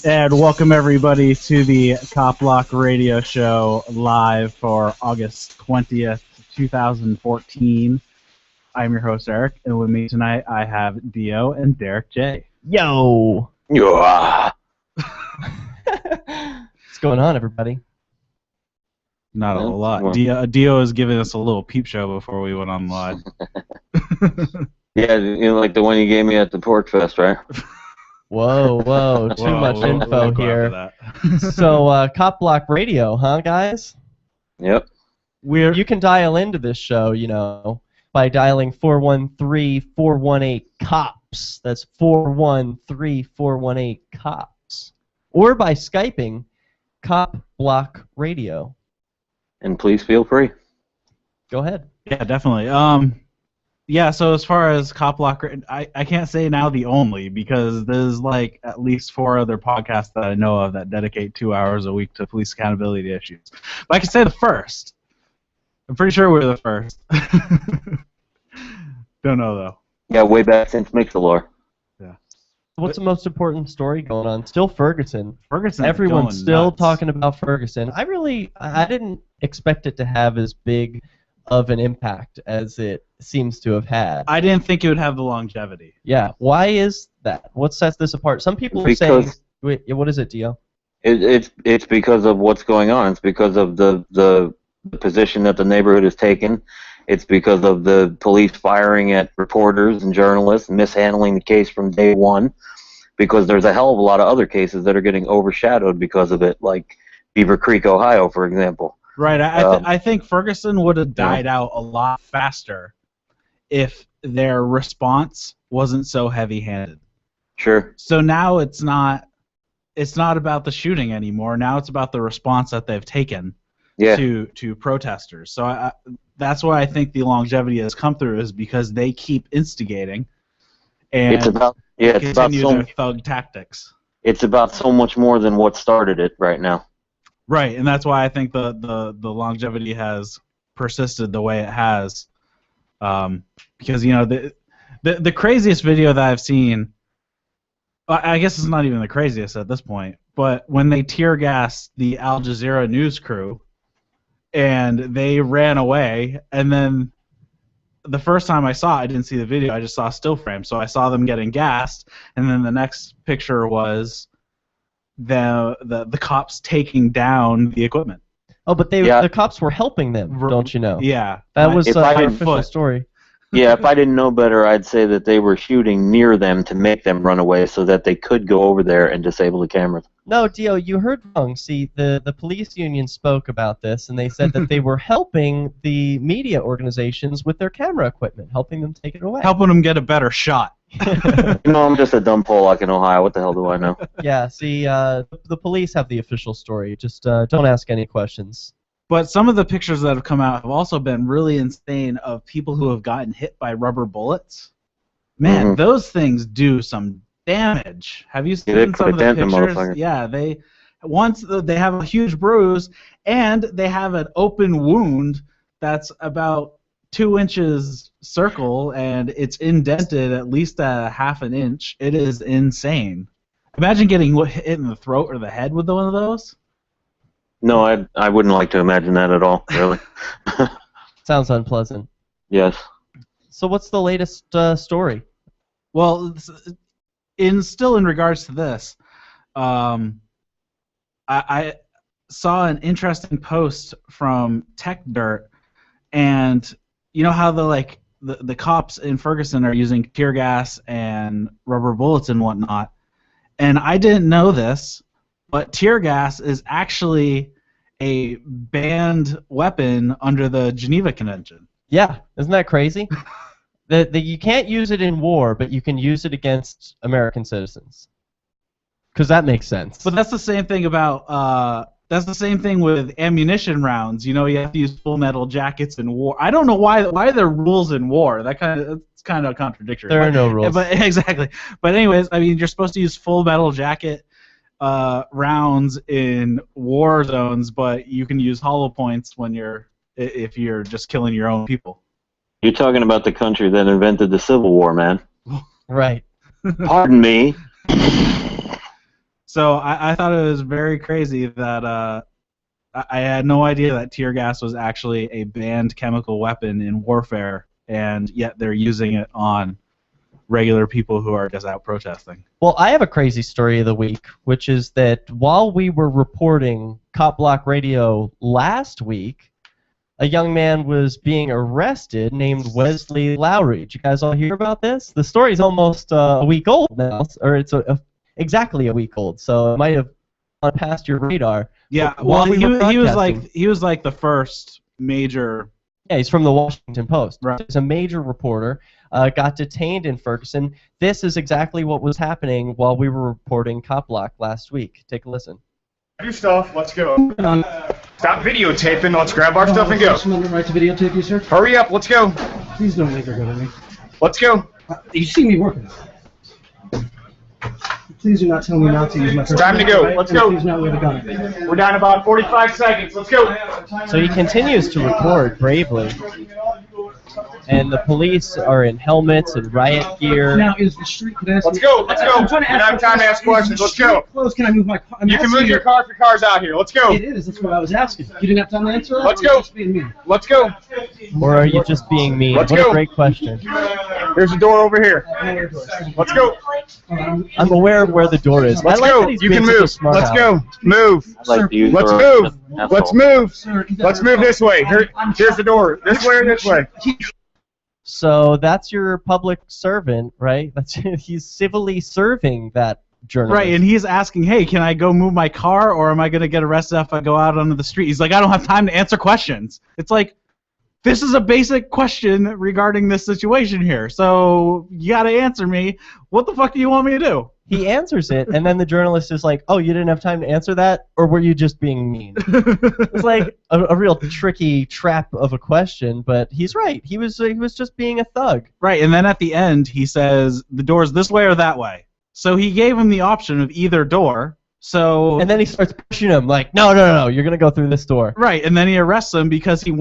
And welcome everybody to the CopBlockRadio show live for August 20th, 2014. I'm your host Eric, and with me tonight I have Dio and Derek J. Yo! Yeah. What's going on, everybody? Not a whole lot. Dio is giving us a little peep show before we went on live. Yeah, you know, like the one you gave me at the Pork Fest, right? Whoa, too much info here. So, CopBlockRadio, huh, guys? Yep. You can dial into this show, you know, by dialing 413-418-COPS. That's 413-418-COPS. Or by Skyping CopBlockRadio. And please feel free. Go ahead. Yeah, definitely. Yeah, so as far as CopBlock, I can't say now the only, because there's like at least 4 other podcasts that I know of that dedicate 2 hours a week to police accountability issues. But I can say the first. I'm pretty sure we're the first. Don't know, though. Yeah, way back since Mixalore. Yeah. What's the most important story going on? Still Ferguson. Ferguson. Everyone's still nuts. talking about Ferguson. I didn't expect it to have as big of an impact as it seems to have had. I didn't think it would have the longevity. Yeah. Why is that? What sets this apart? Some people are saying... Wait, what is it, Dio? It's because of what's going on. It's because of the position that the neighborhood has taken. It's because of the police firing at reporters and journalists, mishandling the case from day one. Because there's a hell of a lot of other cases that are getting overshadowed because of it, like Beaver Creek, Ohio, for example. Right. I think Ferguson would have died out a lot faster if their response wasn't so heavy-handed. Sure. So now it's not about the shooting anymore. Now it's about the response that they've taken to protesters. So that's why I think the longevity has come through, is because they keep instigating and continue their thug tactics. It's about so much more than what started it right now. Right, and that's why I think the longevity has persisted the way it has, because you know the craziest video that I've seen, I guess it's not even the craziest at this point, but when they tear gassed the Al Jazeera news crew, and they ran away, and then the first time I saw it, I didn't see the video, I just saw a still frame, so I saw them getting gassed, and then the next picture was the cops taking down the equipment. Oh, but the cops were helping them, don't you know? Yeah. That was an official story. Yeah, if I didn't know better, I'd say that they were shooting near them to make them run away so that they could go over there and disable the cameras. No, Dio, you heard wrong. See, the police union spoke about this, and they said that they were helping the media organizations with their camera equipment, helping them take it away. Helping them get a better shot. You know, I'm just a dumb Pollock in Ohio. What the hell do I know? Yeah, see, the police have the official story. Just don't ask any questions. But some of the pictures that have come out have also been really insane of people who have gotten hit by rubber bullets. Man, those things do some damage. Have you seen some of the pictures? Yeah, they have a huge bruise, and they have an open wound that's about 2 inches circle, and it's indented at least a half an inch. It is insane. Imagine getting hit in the throat or the head with one of those. No, I wouldn't like to imagine that at all, really. Sounds unpleasant. Yes. So what's the latest story? Well, still in regards to this, I saw an interesting post from Tech Dirt, and you know how the cops in Ferguson are using tear gas and rubber bullets and whatnot, and I didn't know this, but tear gas is actually a banned weapon under the Geneva Convention. Yeah, isn't that crazy? You can't use it in war, but you can use it against American citizens. Because that makes sense. But that's the same thing about that's the same thing with ammunition rounds. You know, you have to use full metal jackets in war. I don't know why are there rules in war. It's kind of contradictory. There are no rules. But exactly. But anyways, I mean, you're supposed to use full metal jacket rounds in war zones, but you can use hollow points if you're just killing your own people. You're talking about the country that invented the Civil War, man. Right. Pardon me. So I thought it was very crazy that I had no idea that tear gas was actually a banned chemical weapon in warfare, and yet they're using it on regular people who are just out protesting. Well, I have a crazy story of the week, which is that while we were reporting CopBlockRadio last week, a young man was being arrested named Wesley Lowry. Did you guys all hear about this? The story's almost a week old now, or it's exactly a week old, so it might have gone past your radar. Yeah, But well, while we were he was like the first major. Yeah, he's from the Washington Post. Right. He's a major reporter, got detained in Ferguson. This is exactly what was happening while we were reporting CopBlock last week. Take a listen. Your stuff, let's go. Stop videotaping, let's grab our stuff and go. Someone right to videotape you, sir? Hurry up, let's go. Please don't make her go to me. Let's go. You see me working. Please do not tell me not to use my It's time to go, let's go. Please not wear the gun. We're down about 45 seconds, let's go. So he continues to record bravely. And the police are in helmets and riot gear. Now, is the street... Let's go, let's go. I'm trying to We don't have time to ask questions, let's go. Close. Can I move my car? You can move your car if your car's out here, let's go. It is, that's what I was asking. You didn't have time to answer that? Let's Or go. you just being mean? Let's go. Or are you just being mean? Let's What go. a great question. Here's the door over here. Let's go. I'm aware of where the door is. Let's I like go. that he's You being can such a move. smart Let's aleck. go. Move. I'd like to use Let's the move. asshole. Let's move. Sir, Let's move this way. Here's the door. This way or this way? So that's your public servant, right? He's civilly serving that journalist. Right, and he's asking, hey, can I go move my car, or am I going to get arrested if I go out onto the street? He's like, I don't have time to answer questions. It's like, this is a basic question regarding this situation here, so you got to answer me. What the fuck do you want me to do? He answers it, and then the journalist is like, oh, you didn't have time to answer that? Or were you just being mean? It's like a real tricky trap of a question, but he's right. He was just being a thug. Right, and then at the end, he says, the door's this way or that way. So he gave him the option of either door, so... And then he starts pushing him like, no, you're going to go through this door. Right, and then he arrests him because he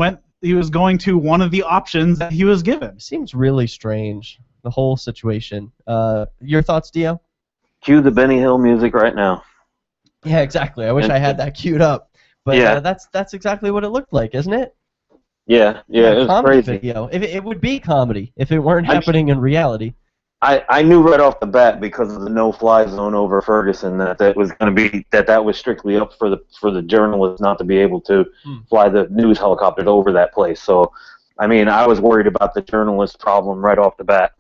was going to one of the options that he was given. Seems really strange, the whole situation. Your thoughts, Dio? Cue the Benny Hill music right now. Yeah, exactly. I wish I had that queued up. But Yeah. that's exactly what it looked like, isn't it? Yeah, it was comedy crazy. video. It would be comedy if it weren't I'm happening in reality. I knew right off the bat because of the no-fly zone over Ferguson that was going to be that was strictly up for the journalists not to be able to fly the news helicopters over that place. So, I mean, I was worried about the journalist problem right off the bat.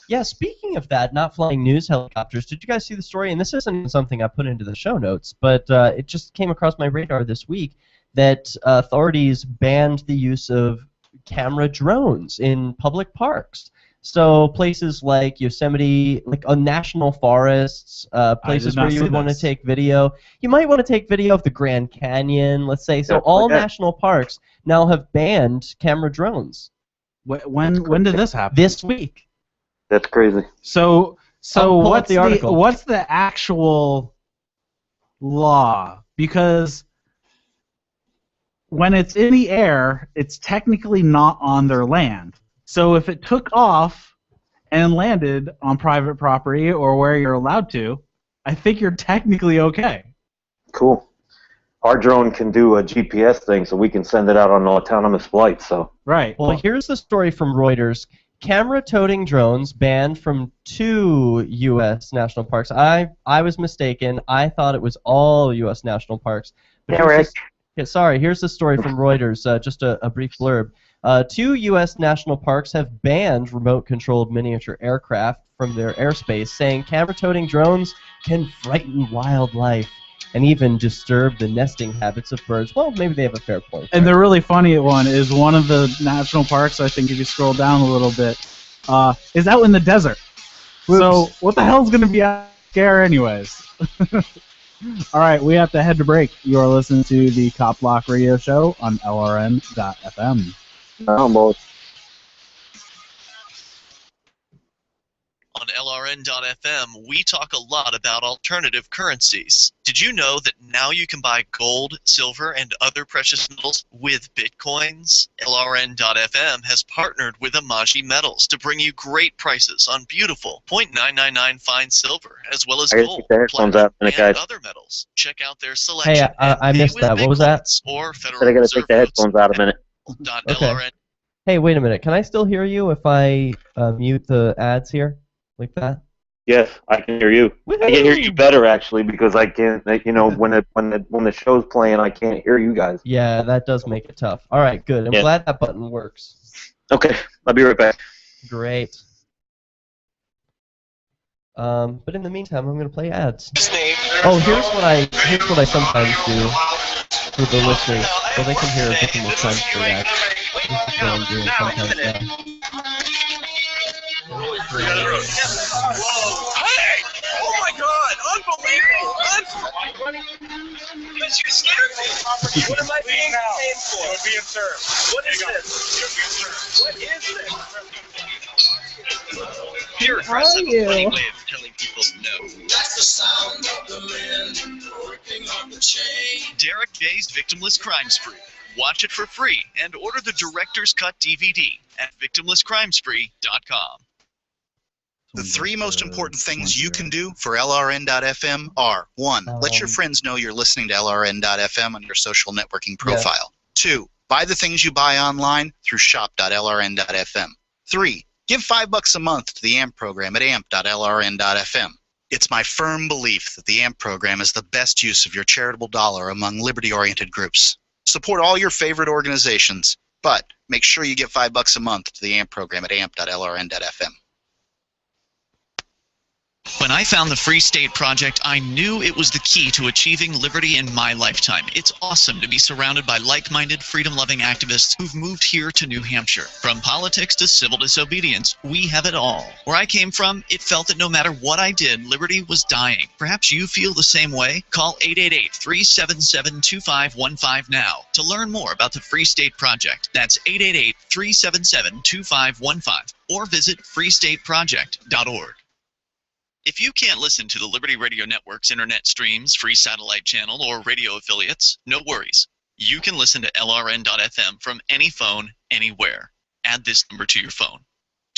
Yeah, speaking of that, not flying news helicopters, did you guys see the story? And this isn't something I put into the show notes, but it just came across my radar this week that authorities banned the use of camera drones in public parks. So places like Yosemite, like national forests, places where you would want to take video. You might want to take video of the Grand Canyon, let's say. So all national parks now have banned camera drones. When did this happen? This week. That's crazy. So what's the article? What's the actual law? Because when it's in the air, it's technically not on their land. So if it took off and landed on private property or where you're allowed to, I think you're technically okay. Cool. Our drone can do a GPS thing, so we can send it out on autonomous flights. So. Right. Well, here's the story from Reuters. Camera-toting drones banned from 2 U.S. national parks. I was mistaken. I thought it was all U.S. national parks. But here's the story from Reuters, just a brief blurb. 2 U.S. national parks have banned remote-controlled miniature aircraft from their airspace, saying camera-toting drones can frighten wildlife and even disturb the nesting habits of birds. Well, maybe they have a fair point. And the really funny one is one of the national parks, I think if you scroll down a little bit, is out in the desert. Whoops. So what the hell's going to be out there anyways? All right, we have to head to break. You are listening to the CopBlock Radio Show on LRN.FM. Almost. On LRN.FM, we talk a lot about alternative currencies. Did you know that now you can buy gold, silver, and other precious metals with bitcoins? LRN.FM has partnered with Amaji Metals to bring you great prices on beautiful .999 fine silver, as well as gold, platinum, and other metals. Check out their selection. Hey, I missed that. What was that? Or I Federal gotta Reserve take the headphones out a minute. Okay. Hey, wait a minute. Can I still hear you if I mute the ads here? Like that? Yes, I can hear you. I can hear you better actually because I can't. You know, when the show's playing, I can't hear you guys. Yeah, that does make it tough. All right, good. I'm glad that button works. Okay, I'll be right back. Great. But in the meantime, I'm gonna play ads. Oh, here's what I sometimes do for the listeners, so they can hear a bit more time for ads. This is what I'm doing sometimes now. Hey! Oh my God! Unbelievable! Because you scared me. What am I being paid for? You're being served. What is this? You're being served. What is this? Bureaucrats have a funny way of telling people no. That's the sound of the men working on the chain. Derek J's Victimless Crime Spree. Watch it for free and order the Director's Cut DVD at victimlesscrimespree.com. The three most important things you can do for LRN.FM are: 1. Let your friends know you're listening to LRN.FM on your social networking profile. 2. Buy the things you buy online through shop.lrn.fm. 3. Give $5 a month to the AMP program at amp.lrn.fm. It's my firm belief that the AMP program is the best use of your charitable dollar among liberty-oriented groups. Support all your favorite organizations, but make sure you give $5 a month to the AMP program at amp.lrn.fm. When I found the Free State Project, I knew it was the key to achieving liberty in my lifetime. It's awesome to be surrounded by like-minded, freedom-loving activists who've moved here to New Hampshire. From politics to civil disobedience, we have it all. Where I came from, it felt that no matter what I did, liberty was dying. Perhaps you feel the same way? Call 888-377-2515 now to learn more about the Free State Project. That's 888-377-2515 or visit freestateproject.org. If you can't listen to the Liberty Radio Network's internet streams, free satellite channel, or radio affiliates, no worries. You can listen to LRN.FM from any phone, anywhere. Add this number to your phone,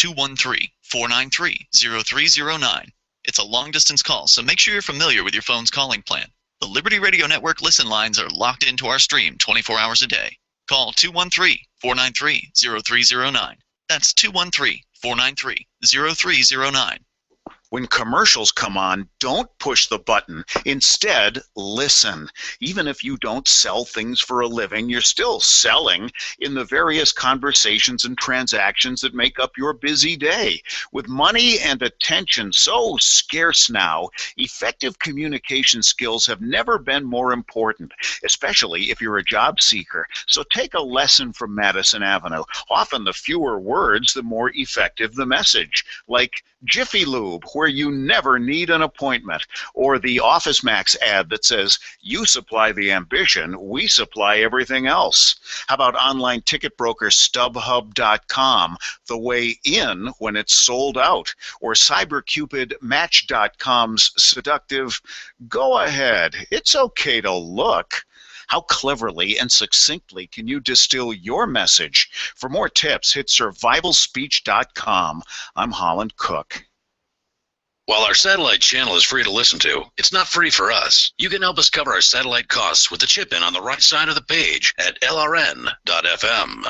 213-493-0309. It's a long-distance call, so make sure you're familiar with your phone's calling plan. The Liberty Radio Network listen lines are locked into our stream 24 hours a day. Call 213-493-0309. That's 213-493-0309. When commercials come on, don't push the button. Instead, listen. Even if you don't sell things for a living, you're still selling in the various conversations and transactions that make up your busy day. With money and attention so scarce now, effective communication skills have never been more important, especially if you're a job seeker. So take a lesson from Madison Avenue. Often the fewer words, the more effective the message. Like Jiffy Lube, where you never need an appointment, or the Office Max ad that says, you supply the ambition, we supply everything else. How about online ticket broker StubHub.com, the way in when it's sold out, or CyberCupidMatch.com's seductive, go ahead, it's okay to look. How cleverly and succinctly can you distill your message? For more tips, hit survivalspeech.com. I'm Holland Cook. While our satellite channel is free to listen to, it's not free for us. You can help us cover our satellite costs with the chip-in on the right side of the page at lrn.fm.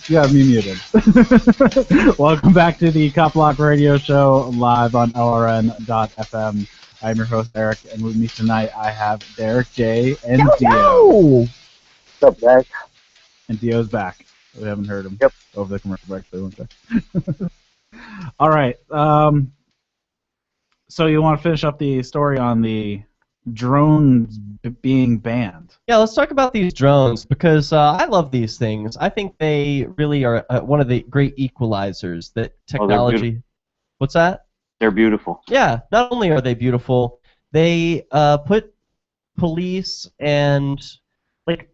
You have me muted. Welcome back to the CopBlock Radio Show live on LRN.FM. I'm your host, Eric, and with me tonight I have Derek J. and Dio. What's up, guys? And Dio's back. We haven't heard him. Yep. Over the commercial break, so all right. So you want to finish up the story on the drones being banned? Yeah, let's talk about these drones because I love these things. I think they really are one of the great equalizers that technology. What's that? They're beautiful. Yeah, not only are they beautiful, they put police and like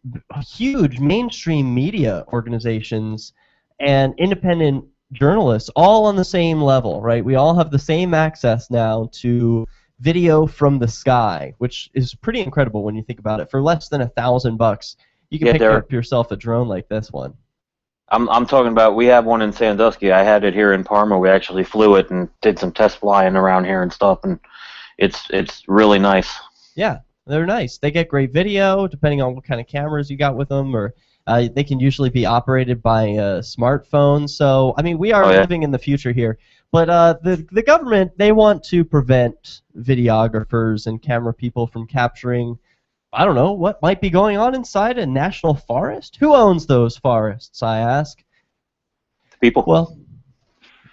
huge mainstream media organizations and independent journalists all on the same level, right? We all have the same access now to video from the sky, which is pretty incredible when you think about it. For less than $1,000, you can pick up yourself a drone like this one. I'm talking about, we have one in Sandusky. I had it here in Parma. We actually flew it and did some test flying around here and stuff, and it's really nice. Yeah, they're nice. They get great video, depending on what kind of cameras you got with them, or they can usually be operated by a smartphone. So, I mean, we are living in the future here. But the government, they want to prevent videographers and camera people from capturing, I don't know, what might be going on inside a national forest? Who owns those forests, I ask? People. Well,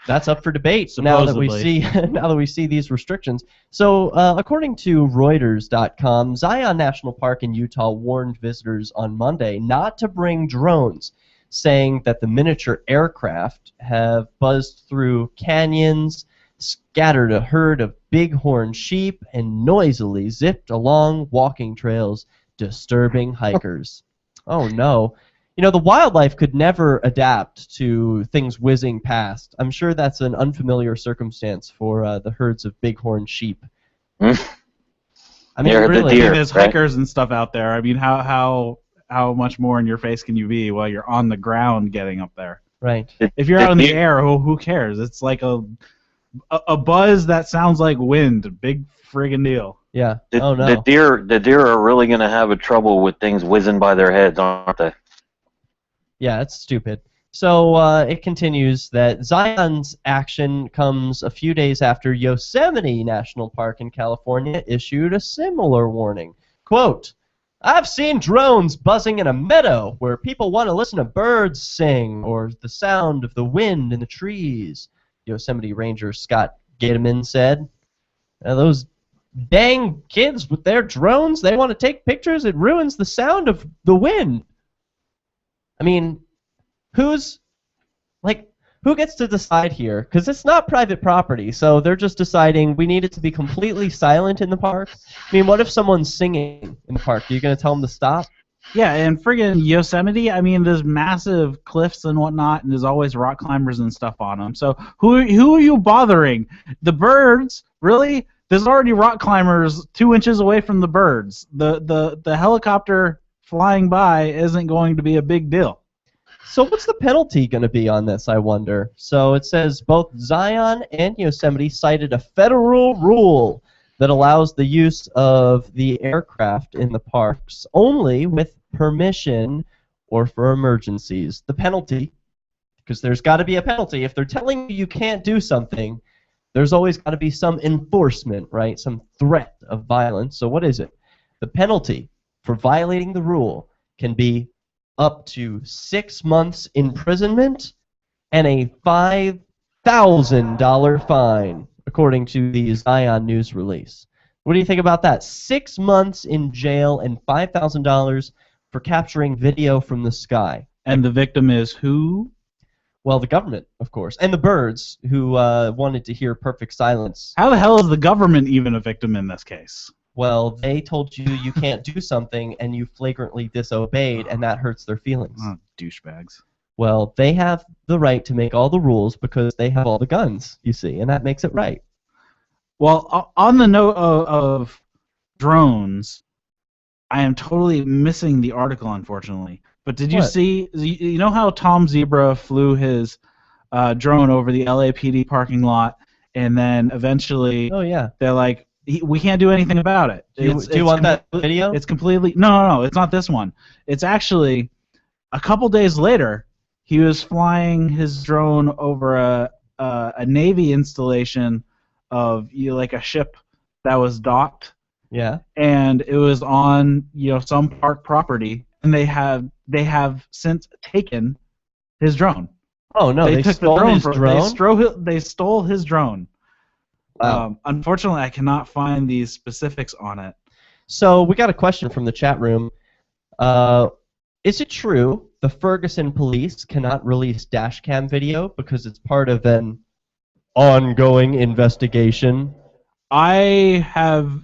that's up for debate now that we see these restrictions. So, according to Reuters.com, Zion National Park in Utah warned visitors on Monday not to bring drones, saying that the miniature aircraft have buzzed through canyons, scattered a herd of bighorn sheep, and noisily zipped along walking trails, disturbing hikers. Oh no. You know, the wildlife could never adapt to things whizzing past. I'm sure that's an unfamiliar circumstance for the herds of bighorn sheep. I mean, really, there's hikers and stuff out there. I mean, how much more in your face can you be while you're on the ground getting up there? Right. If you're out in the air, who cares? It's like a buzz that sounds like wind. Big friggin' deal. Yeah. Oh no. The deer are really gonna have a trouble with things whizzing by their heads, aren't they? Yeah, it's stupid. So it continues that Zion's action comes a few days after Yosemite National Park in California issued a similar warning. Quote, "I've seen drones buzzing in a meadow where people want to listen to birds sing or the sound of the wind in the trees," Yosemite Ranger Scott Gittiman said. Those dang kids with their drones, they want to take pictures, it ruins the sound of the wind. I mean, who gets to decide here? Because it's not private property, so they're just deciding we need it to be completely silent in the park. I mean, what if someone's singing in the park? Are you going to tell them to stop? Yeah, and friggin' Yosemite, I mean, there's massive cliffs and whatnot, and there's always rock climbers and stuff on them. So who are you bothering? The birds? Really? There's already rock climbers 2 inches away from the birds. The helicopter flying by isn't going to be a big deal. So what's the penalty going to be on this, I wonder? So it says both Zion and Yosemite cited a federal rule that allows the use of the aircraft in the parks only with permission or for emergencies. The penalty, because there's got to be a penalty. If they're telling you you can't do something, there's always got to be some enforcement, right? Some threat of violence. So what is it? The penalty for violating the rule can be up to 6 months imprisonment and a $5,000 fine, according to the Zion news release. What do you think about that? 6 months in jail and $5,000 for capturing video from the sky. And the victim is who? Well, the government, of course, and the birds who wanted to hear perfect silence. How the hell is the government even a victim in this case? Well, they told you you can't do something, and you flagrantly disobeyed, and that hurts their feelings. Oh, douchebags. Well, they have the right to make all the rules because they have all the guns, you see, and that makes it right. Well, on the note of drones, I am totally missing the article, unfortunately. But did you see, you know how Tom Zebra flew his drone over the LAPD parking lot, and then eventually they're like, we can't do anything about it. Do you want that video? It's completely... No, it's not this one. It's actually, a couple days later, he was flying his drone over a Navy installation of like a ship that was docked. Yeah. And it was on some park property, and they have since taken his drone. Oh no! They stole his drone. They stole his drone. Wow. Unfortunately, I cannot find these specifics on it. So we got a question from the chat room. Is it true the Ferguson police cannot release dashcam video because it's part of an ongoing investigation? I have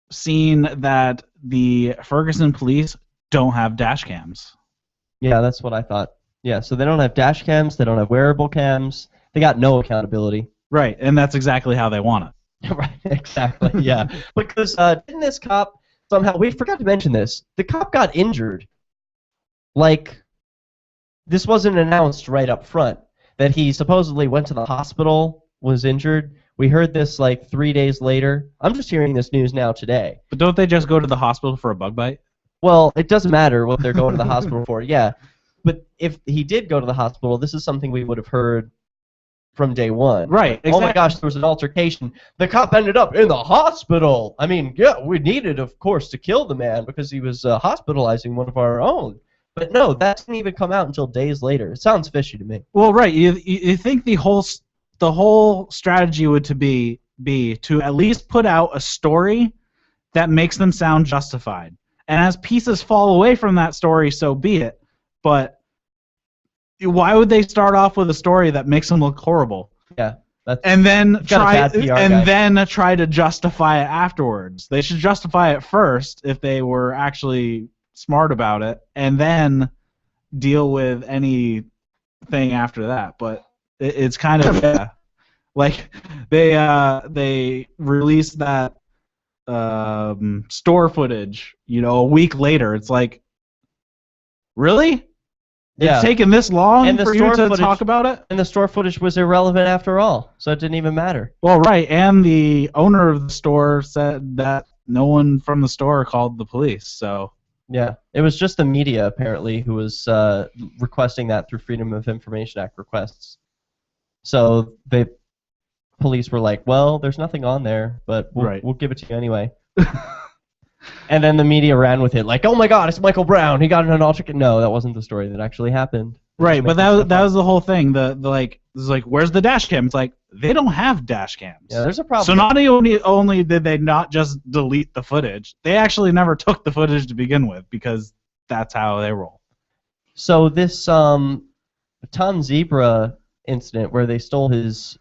seen that the Ferguson police don't have dash cams. Yeah, that's what I thought. Yeah, so they don't have dash cams, they don't have wearable cams, they got no accountability. Right, and that's exactly how they want it. Right, exactly, yeah. Because didn't this cop somehow, we forgot to mention this, the cop got injured. Like, this wasn't announced right up front, that he supposedly went to the hospital, was injured. We heard this like 3 days later. I'm just hearing this news now today. But don't they just go to the hospital for a bug bite? Well, it doesn't matter what they're going to the hospital for, yeah. But if he did go to the hospital, this is something we would have heard from day one. Right, exactly. Oh my gosh, there was an altercation. The cop ended up in the hospital. I mean, yeah, we needed, of course, to kill the man because he was hospitalizing one of our own. But no, that didn't even come out until days later. It sounds fishy to me. Well, right. You think the whole strategy would be to at least put out a story that makes them sound justified. And as pieces fall away from that story, so be it. But why would they start off with a story that makes them look horrible? Yeah. And then try guy. try to justify it afterwards. They should justify it first if they were actually smart about it, and then deal with anything after that. But it's kind of like they released that store footage, a week later. It's like, really? Yeah. It's taken this long and for you to talk about it? And the store footage was irrelevant after all, so it didn't even matter. Well, right, and the owner of the store said that no one from the store called the police, so... Yeah, it was just the media, apparently, who was requesting that through Freedom of Information Act requests. So the police were like, well, there's nothing on there, but we'll give it to you anyway. And then the media ran with it, like, oh my god, it's Michael Brown, he got in an altercation. No, that wasn't the story that actually happened. Right, but that was the whole thing. It's like, where's the dash cam? It's like, they don't have dash cams. Yeah, there's a problem. So not only did they not just delete the footage, they actually never took the footage to begin with, because that's how they roll. So this Tom Zebra incident where they stole his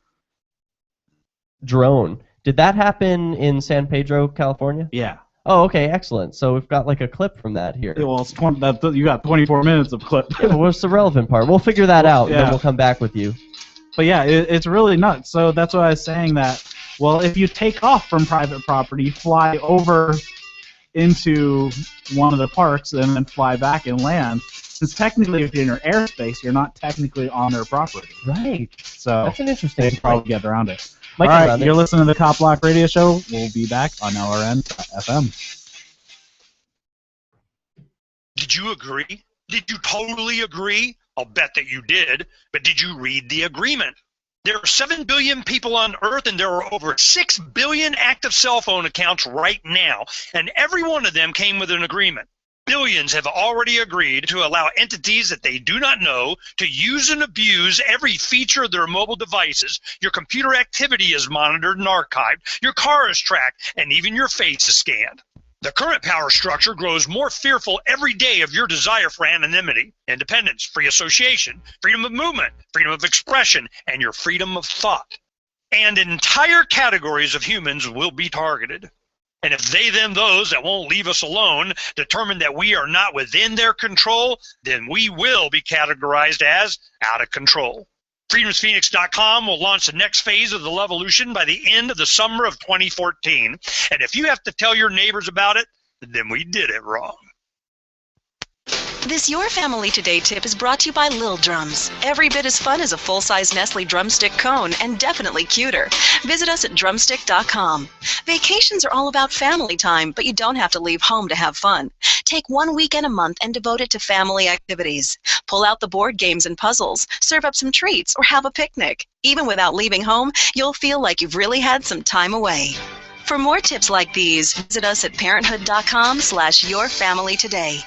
drone, did that happen in San Pedro, California? Yeah. Oh, okay, excellent. So we've got like a clip from that here. Well, it's you got 24 minutes of clip. Yeah, what's the relevant part? We'll figure that out, and then we'll come back with you. But yeah, it's really nuts. So that's why I was saying that, well, if you take off from private property, fly over into one of the parks, and then fly back and land, since technically if you're in your airspace, you're not technically on their property. Right. So that's an interesting they probably get around it. All right, you're listening to the CopBlock Radio Show. We'll be back on LRN.FM. Did you agree? Did you totally agree? I'll bet that you did. But did you read the agreement? There are 7 billion people on Earth, and there are over 6 billion active cell phone accounts right now. And every one of them came with an agreement. Billions have already agreed to allow entities that they do not know to use and abuse every feature of their mobile devices. Your computer activity is monitored and archived. Your car is tracked, and even your face is scanned. The current power structure grows more fearful every day of your desire for anonymity, independence, free association, freedom of movement, freedom of expression, and your freedom of thought. And entire categories of humans will be targeted. And if they, them, those that won't leave us alone determine that we are not within their control, then we will be categorized as out of control. FreedomsPhoenix.com will launch the next phase of the Levolution by the end of the summer of 2014. And if you have to tell your neighbors about it, then we did it wrong. This Your Family Today tip is brought to you by Lil Drums. Every bit as fun as a full-size Nestle drumstick cone, and definitely cuter. Visit us at drumstick.com. Vacations are all about family time, but you don't have to leave home to have fun. Take 1 weekend a month and devote it to family activities. Pull out the board games and puzzles, serve up some treats, or have a picnic. Even without leaving home, you'll feel like you've really had some time away. For more tips like these, visit us at parenthood.com/yourfamilytoday.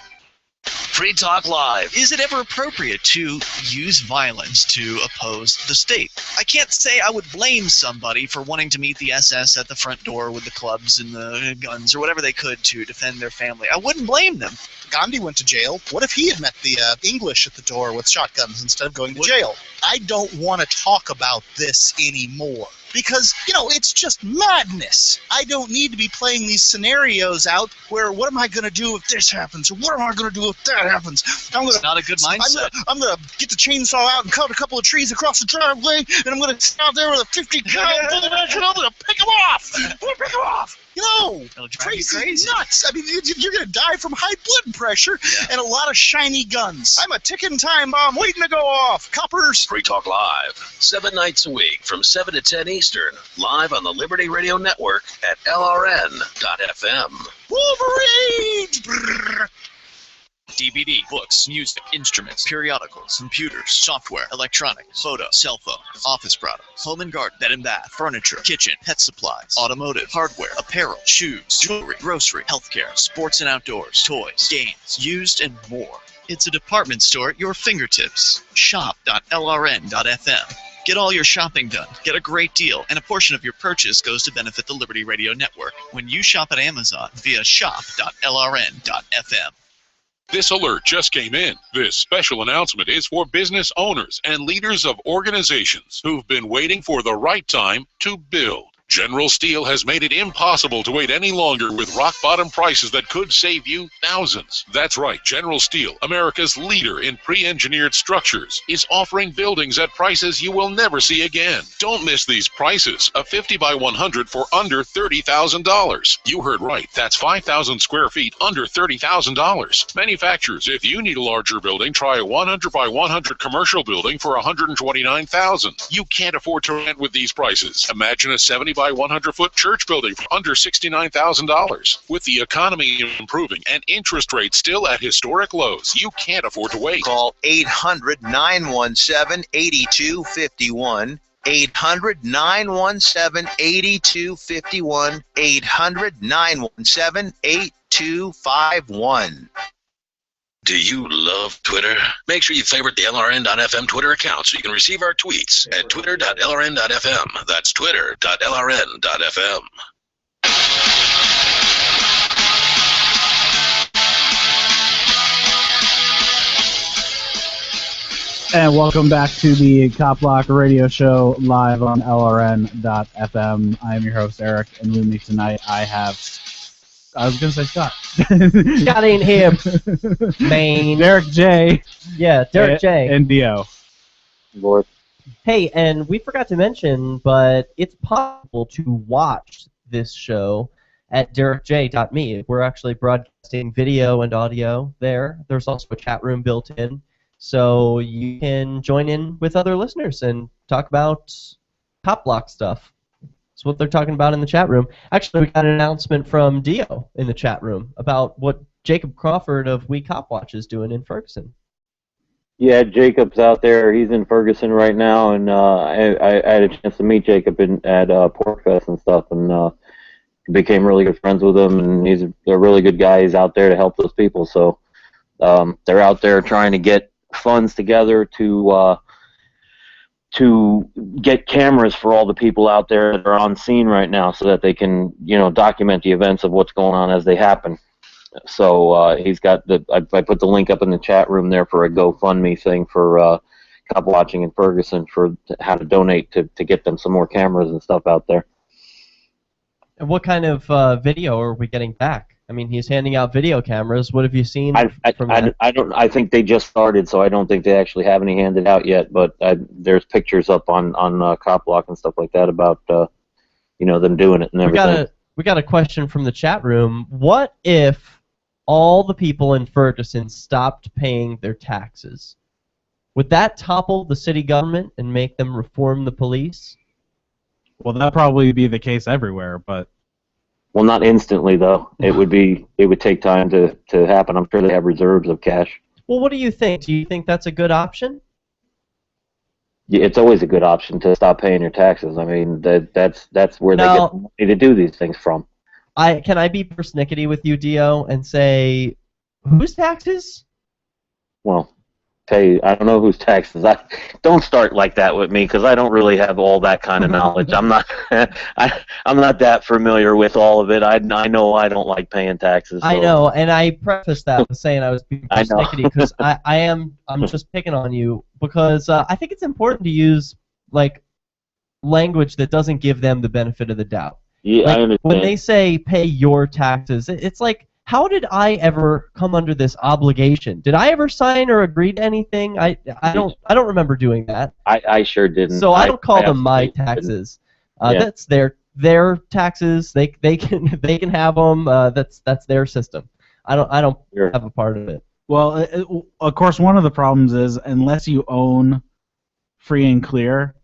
Free Talk Live. Is it ever appropriate to use violence to oppose the state? I can't say I would blame somebody for wanting to meet the SS at the front door with the clubs and the guns or whatever they could to defend their family. I wouldn't blame them. Gandhi went to jail. What if he had met the English at the door with shotguns instead of going to jail? I don't want to talk about this anymore. because, it's just madness. I don't need to be playing these scenarios out where what am I going to do if this happens, or what am I going to do if that happens? It's not a good mindset. I'm going to get the chainsaw out and cut a couple of trees across the driveway, and I'm going to sit out there with a 50 cal, and I'm going to pick them off. I'm going to pick them off. Crazy nuts. I mean, you're going to die from high blood pressure and a lot of shiny guns. I'm a ticking time bomb waiting to go off. Coppers. Free Talk Live, 7 nights a week from 7 to 10 Eastern, live on the Liberty Radio Network at LRN.FM. Wolverines! Brrr. DVD, books, music, instruments, periodicals, computers, software, electronics, photo, cell phones, office products, home and garden, bed and bath, furniture, kitchen, pet supplies, automotive, hardware, apparel, shoes, jewelry, grocery, healthcare, sports and outdoors, toys, games, used, and more. It's a department store at your fingertips. Shop.lrn.fm. Get all your shopping done, get a great deal, and a portion of your purchase goes to benefit the Liberty Radio Network when you shop at Amazon via shop.lrn.fm. This alert just came in. This special announcement is for business owners and leaders of organizations who've been waiting for the right time to build. General Steel has made it impossible to wait any longer with rock-bottom prices that could save you thousands. That's right, General Steel, America's leader in pre-engineered structures, is offering buildings at prices you will never see again. Don't miss these prices. A 50 by 100 for under $30,000. You heard right. That's 5,000 square feet under $30,000. Manufacturers, if you need a larger building, try a 100 by 100 commercial building for $129,000. You can't afford to rent with these prices. Imagine a 70 by 100-foot church building for under $69,000. With the economy improving and interest rates still at historic lows, you can't afford to wait. Call 800-917-8251. 800-917-8251. 800-917-8251. Do you love Twitter? Make sure you favorite the LRN.FM Twitter account so you can receive our tweets at twitter.lrn.fm. That's twitter.lrn.fm. And welcome back to the CopBlock Radio Show live on LRN.FM. I am your host, Eric, and with me tonight I was going to say Scott. Scott ain't here, Maine. Derek J. Yeah, Derek J. And Dio. Lord. Hey, and we forgot to mention, but it's possible to watch this show at derekj.me. We're actually broadcasting video and audio there. There's also a chat room built in, so you can join in with other listeners and talk about CopBlock stuff. That's what they're talking about in the chat room. Actually, we got an announcement from Dio in the chat room about what Jacob Crawford of We Cop Watch is doing in Ferguson. Yeah, Jacob's out there. He's in Ferguson right now, and I had a chance to meet Jacob at Porkfest and stuff, and became really good friends with him, and he's a really good guy. He's out there to help those people, so they're out there trying to get funds together to get cameras for all the people out there that are on scene right now so that they can, document the events of what's going on as they happen. So he's got I put the link up in the chat room there for a GoFundMe thing for cop watching in Ferguson for how to donate to get them some more cameras and stuff out there. And what kind of video are we getting back? I mean, he's handing out video cameras. What have you seen from that? I think they just started, so I don't think they actually have any handed out yet. But there's pictures up on CopBlock and stuff like that about them doing it and everything. We got a question from the chat room. What if all the people in Ferguson stopped paying their taxes? Would that topple the city government and make them reform the police? Well, that'd probably be the case everywhere, but. Well, not instantly though. It would take time to happen. I'm sure they have reserves of cash. Well, what do you think? Do you think that's a good option? Yeah, it's always a good option to stop paying your taxes. I mean, that's where they get the money to do these things from. Can I be persnickety with you, Dio, and say, whose taxes? Well, I don't know whose taxes. Don't start like that with me because I don't really have all that kind of knowledge. I'm not that familiar with all of it. I know I don't like paying taxes. So. I know, and I prefaced that with saying I was being persnickety because I'm just picking on you because I think it's important to use like language that doesn't give them the benefit of the doubt. Yeah, like, I understand. when they say pay your taxes, it's like, how did I ever come under this obligation? Did I ever sign or agree to anything? I don't remember doing that. I sure didn't. So I don't call them my absolutely taxes. Yeah. That's their taxes. They can have them. That's their system. I don't have a part of it. Well, of course, one of the problems is unless you own free and clear,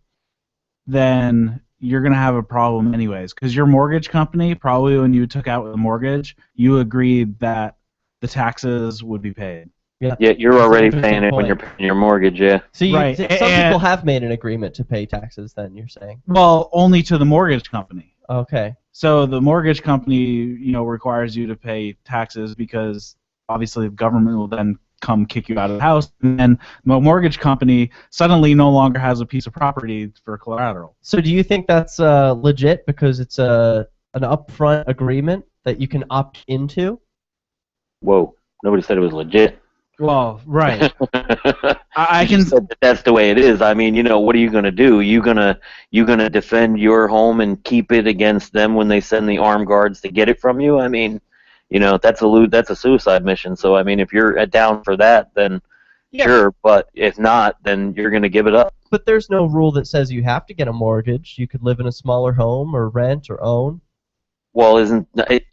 then you're going to have a problem anyways. Because your mortgage company, probably when you took out the mortgage, you agreed that the taxes would be paid. Yeah, you're already paying it when you're paying your mortgage, yeah. So Right, some people have made an agreement to pay taxes. Then you're saying? Well, only to the mortgage company. Okay. So the mortgage company, requires you to pay taxes because obviously the government will then come kick you out of the house, and then the mortgage company suddenly no longer has a piece of property for collateral. So do you think that's legit because it's an upfront agreement that you can opt into? Whoa, nobody said it was legit. Well, right. I can. Said that that's the way it is. I mean, what are you gonna do? You gonna defend your home and keep it against them when they send the armed guards to get it from you? I mean, that's a suicide mission. So I mean, if you're down for that, then sure. But if not, then you're gonna give it up. But there's no rule that says you have to get a mortgage. You could live in a smaller home or rent or own. Well,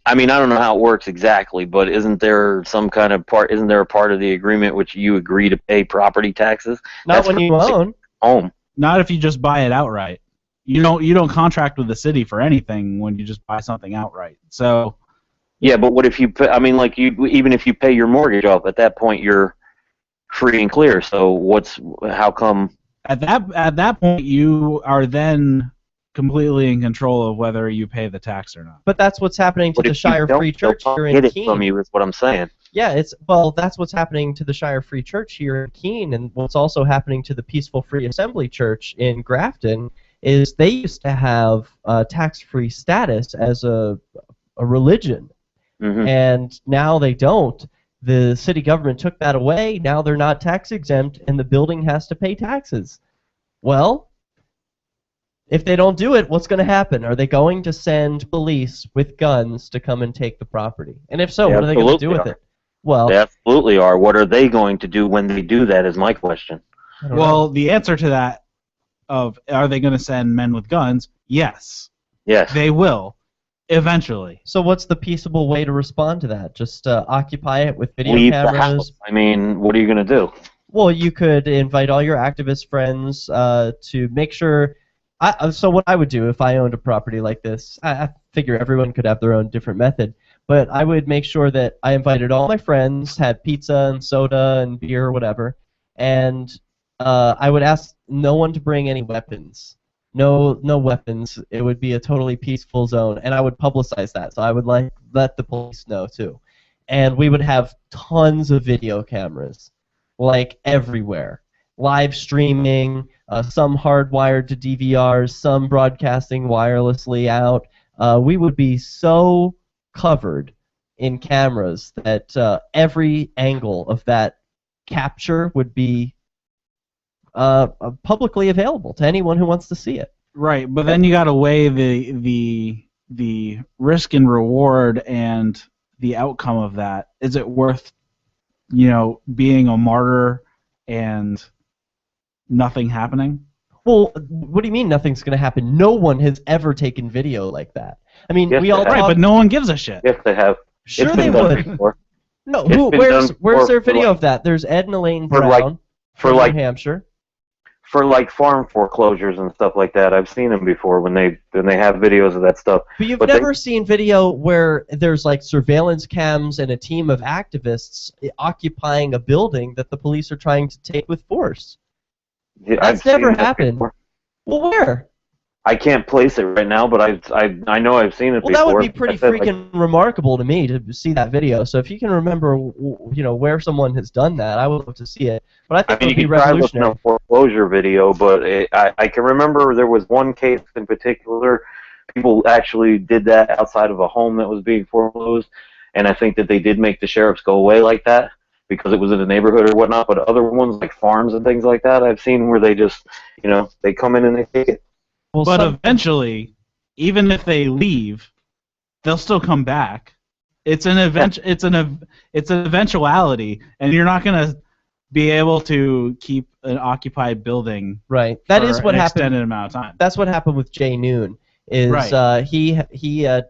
I mean, I don't know how it works exactly, but isn't there some kind of part? Isn't there a part of the agreement which you agree to pay property taxes? Not when you own. Home. Not if you just buy it outright. You don't contract with the city for anything when you just buy something outright. So. Yeah, but what if you pay? I mean, even if you pay your mortgage off, at that point you're free and clear. So how come? At that point, you are then completely in control of whether you pay the tax or not. But that's what's happening to the Shire Free Church here in Keene. Get it from you is what I'm saying. Yeah, that's what's happening to the Shire Free Church here in Keene, and what's also happening to the Peaceful Free Assembly Church in Grafton is they used to have tax-free status as a religion, and now they don't. The city government took that away. Now they're not tax exempt, and the building has to pay taxes. Well, if they don't do it, what's going to happen? Are they going to send police with guns to come and take the property? And if so, what are they going to do with it? Well, they absolutely are. What are they going to do when they do that is my question. Well, the answer to that are they going to send men with guns? Yes. Yes. They will. Eventually. So what's the peaceable way to respond to that? Just occupy it with video Leave cameras? the house. I mean, what are you going to do? Well, you could invite all your activist friends to make sure... So what I would do if I owned a property like this, I figure everyone could have their own different method, but I would make sure that I invited all my friends, had pizza and soda and beer or whatever, and I would ask no one to bring any weapons. No weapons. It would be a totally peaceful zone, and I would publicize that, so I would let the police know too. And we would have tons of video cameras, everywhere. Live streaming, some hardwired to DVRs, some broadcasting wirelessly out. We would be so covered in cameras that every angle of that capture would be publicly available to anyone who wants to see it. Right, but then you got to weigh the risk and reward and the outcome of that. Is it worth, being a martyr and nothing happening? Well, what do you mean nothing's going to happen? No one has ever taken video like that. I mean, Yes, we all right, but no one gives a shit. Yes, they have. Sure It's they been done would. before. No, It's been where's done before their for video of that? There's Ed and Elaine for Brown from like- New Hampshire. For farm foreclosures and stuff like that. I've seen them before when they have videos of that stuff. But you've But never seen video where there's surveillance cams and a team of activists occupying a building that the police are trying to take with force. That's never happened. Well, where? I can't place it right now, but I know I've seen it before. Well, that would be pretty I said, freaking remarkable to me to see that video. So if you can remember, where someone has done that, I would love to see it. But I think it would be you can try looking revolutionary. up foreclosure video, but I can remember there was one case in particular. People actually did that outside of a home that was being foreclosed, and I think that they did make the sheriffs go away like that because it was in a neighborhood or whatnot. But other ones like farms and things like that, I've seen where they just, they come in and they take it. Well, but eventually, even if they leave, they'll still come back. It's an eventuality, and you're not gonna be able to keep an occupied building. Right. That is what an happened. Extended amount of time. That's what happened with Jay Noon. Is Right.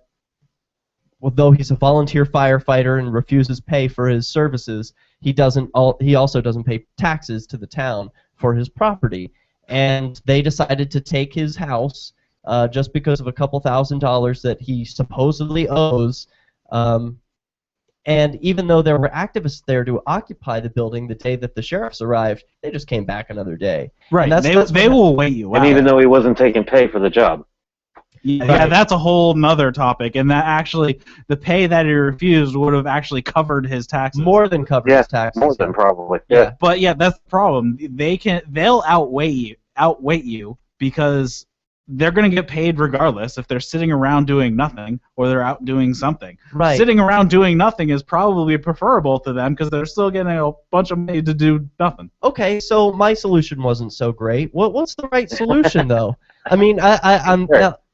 Although he's a volunteer firefighter and refuses pay for his services, he also doesn't pay taxes to the town for his property. And they decided to take his house just because of a couple $1,000s that he supposedly owes. And even though there were activists there to occupy the building the day that the sheriffs arrived, they just came back another day. Right. And They will wait you out. And even though he wasn't taking pay for the job. Yeah, that's a whole nother topic, and that actually, the pay that he refused would have actually covered his taxes. More than covered his taxes. More than probably. Yeah. But yeah, that's the problem. They'll outweigh you because they're going to get paid regardless if they're sitting around doing nothing or they're out doing something. Right. Sitting around doing nothing is probably preferable to them because they're still getting a bunch of money to do nothing. Okay, so my solution wasn't so great. What's the right solution though? I mean, I'm.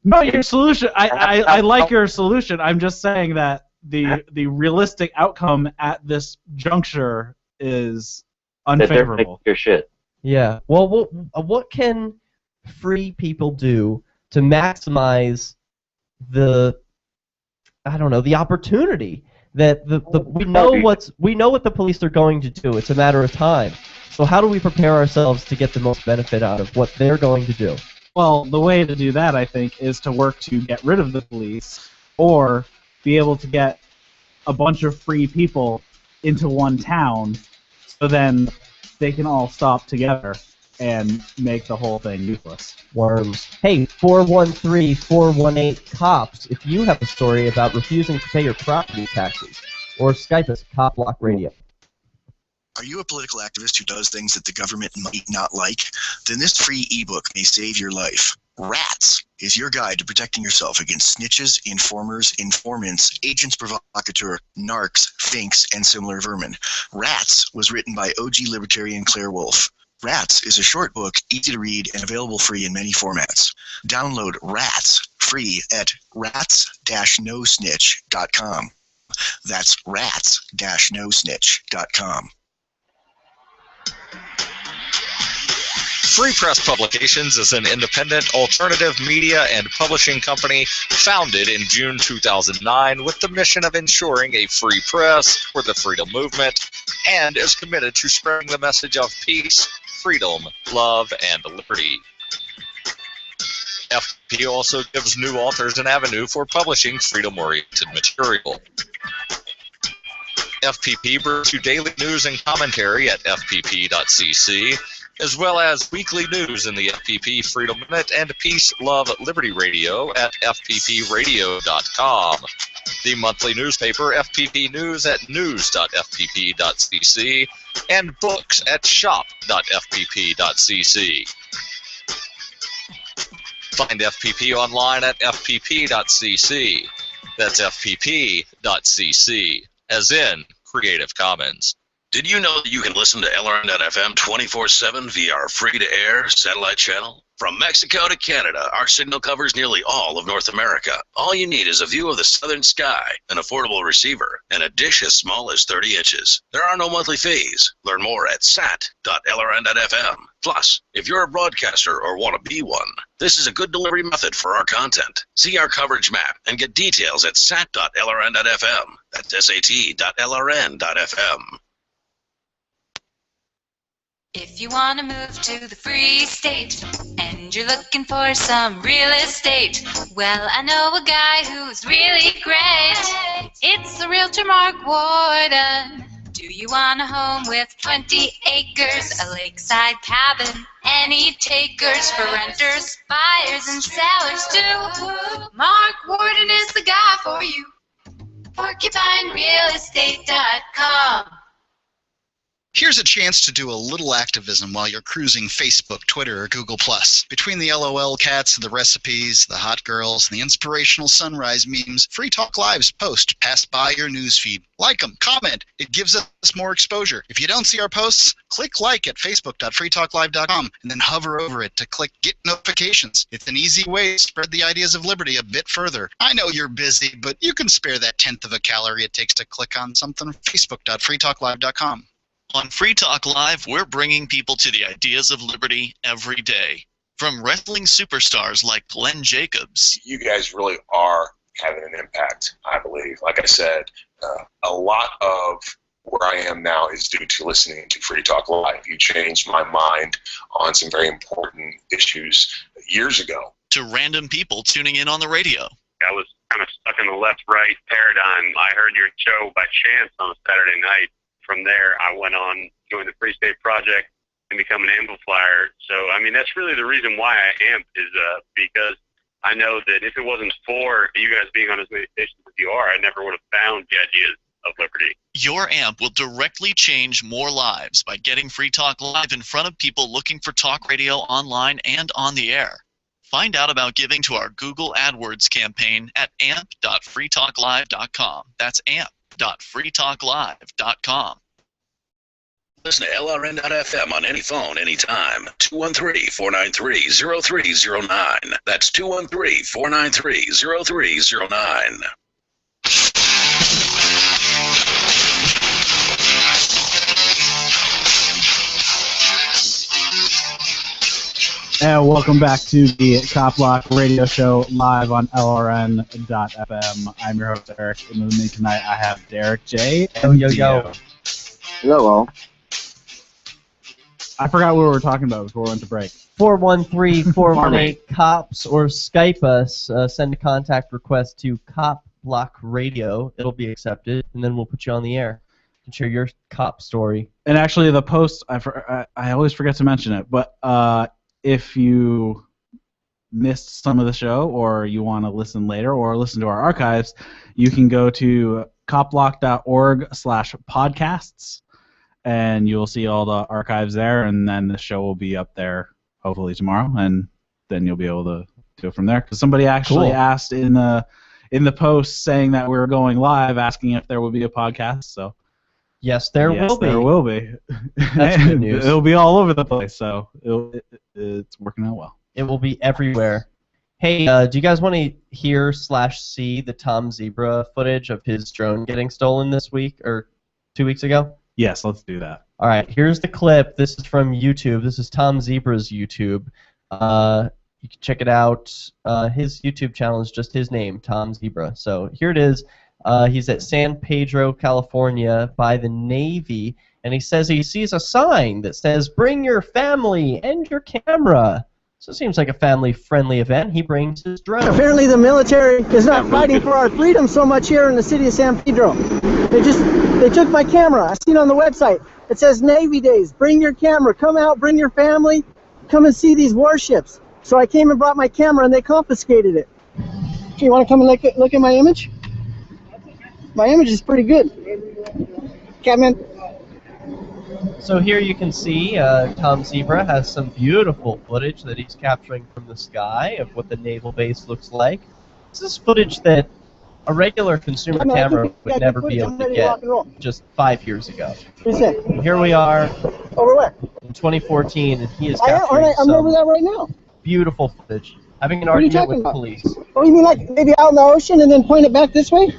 No, your solution. I like your solution. I'm just saying that the realistic outcome at this juncture is unfavorable. Your shit. Yeah. Well, what can free people do to maximize the opportunity that we know what the police are going to do. It's a matter of time. So how do we prepare ourselves to get the most benefit out of what they're going to do? Well, the way to do that, I think, is to work to get rid of the police or be able to get a bunch of free people into one town so then they can all stop together and make the whole thing useless. Worms. Hey, 413-418-COPS if you have a story about refusing to pay your property taxes. Or Skype us, CopBlockRadio. Are you a political activist who does things that the government might not like? Then this free ebook may save your life. Rats is your guide to protecting yourself against snitches, informers, informants, agents provocateur, narcs, finks, and similar vermin. Rats was written by OG libertarian Claire Wolfe. Rats is a short book, easy to read, and available free in many formats. Download Rats free at rats-nosnitch.com. That's rats-nosnitch.com. Free Press Publications is an independent alternative media and publishing company founded in June 2009 with the mission of ensuring a free press for the freedom movement and is committed to spreading the message of peace, freedom, love, and liberty. FPP also gives new authors an avenue for publishing freedom-oriented material. FPP brings you daily news and commentary at fpp.cc, as well as weekly news in the FPP Freedom Minute and Peace, Love, Liberty Radio at fppradio.com. The monthly newspaper FPP News at news.fpp.cc and books at shop.fpp.cc. Find FPP online at fpp.cc. That's fpp.cc, as in Creative Commons. Did you know that you can listen to LRN.FM 24/7 via our free-to-air satellite channel? From Mexico to Canada, our signal covers nearly all of North America. All you need is a view of the southern sky, an affordable receiver, and a dish as small as 30 inches. There are no monthly fees. Learn more at sat.lrn.fm. Plus, if you're a broadcaster or want to be one, this is a good delivery method for our content. See our coverage map and get details at sat.lrn.fm. That's sat.lrn.fm. If you want to move to the free state and you're looking for some real estate, well, I know a guy who's really great. It's the realtor Mark Warden. Do you want a home with 20 acres, a lakeside cabin, any takers for renters, buyers, and sellers too? Mark Warden is the guy for you. PorcupineRealEstate.com. Here's a chance to do a little activism while you're cruising Facebook, Twitter, or Google+. Between the LOL cats, the recipes, the hot girls, and the inspirational sunrise memes, Free Talk Live's post passed by your newsfeed. Like them, comment. It gives us more exposure. If you don't see our posts, click like at facebook.freetalklive.com and then hover over it to click Get Notifications. It's an easy way to spread the ideas of liberty a bit further. I know you're busy, but you can spare that 1/10 of a calorie it takes to click on something. Facebook.freetalklive.com. On Free Talk Live, we're bringing people to the ideas of liberty every day. From wrestling superstars like Glenn Jacobs. You guys really are having an impact, I believe. Like I said, a lot of where I am now is due to listening to Free Talk Live. You changed my mind on some very important issues years ago. To random people tuning in on the radio. I was kind of stuck in the left-right paradigm. I heard your show by chance on a Saturday night. From there, I went on, joined the Free State Project, and become an amplifier. So, I mean, that's really the reason why I amp is because I know that if it wasn't for you guys being on as many stations as you are, I never would have found the ideas of liberty. Your amp will directly change more lives by getting Free Talk Live in front of people looking for talk radio online and on the air. Find out about giving to our Google AdWords campaign at amp.freetalklive.com. That's amp.freetalklive.com. Listen to LRN.FM on any phone, anytime. 213-493-0309. That's 213-493-0309. And welcome back to the CopBlock Radio Show live on LRN.FM. I'm your host, Eric, and with me tonight I have Derek J. and Yo. Hello. I forgot what we were talking about before we went to break. 413-418-COPS or Skype us. Send a contact request to CopBlockRadio. It'll be accepted, and then we'll put you on the air and share your cop story. And actually, the post, I always forget to mention it, but if you missed some of the show or you want to listen later or listen to our archives, you can go to copblock.org/podcasts, and you'll see all the archives there, and then the show will be up there hopefully tomorrow, and then you'll be able to go from there. Because somebody actually asked in the post saying that we were going live, asking if there would be a podcast, so... Yes, there will be. There will be. That's good news. It'll be all over the place, so it's working out well. It will be everywhere. Hey, do you guys want to hear/see the Tom Zebra footage of his drone getting stolen this week or 2 weeks ago? Yes, let's do that. All right, here's the clip. This is from YouTube. This is Tom Zebra's YouTube. You can check it out. His YouTube channel is just his name, Tom Zebra. So here it is. He's at San Pedro, California, by the Navy, and he says he sees a sign that says, "Bring your family and your camera." So it seems like a family-friendly event. He brings his drone. Apparently the military is not fighting for our freedom so much here in the city of San Pedro. They took my camera. I seen it on the website. It says Navy Days. Bring your camera. Come out. Bring your family. Come and see these warships. So I came and brought my camera, and they confiscated it. You want to come and look at my image? My image is pretty good. Catman. So here you can see Tom Zebra has some beautiful footage that he's capturing from the sky of what the naval base looks like. This is footage that a regular consumer camera would never be able to get just 5 years ago. Here we are over where? In 2014, and he is capturing I'm over there right now. Beautiful footage. Having an argument with police. Oh, you mean like maybe out in the ocean and then point it back this way?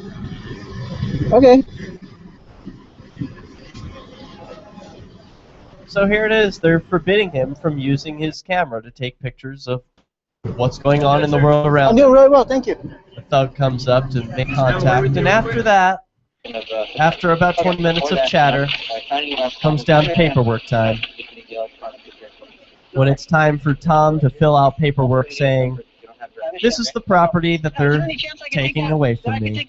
Okay. So here it is. They're forbidding him from using his camera to take pictures of what's going on in the world around him. I'm doing really well, thank you. The thug comes up to make contact, and after that, after about 20 minutes of chatter, comes down to paperwork time. When it's time for Tom to fill out paperwork saying, "This is the property that they're taking away from me."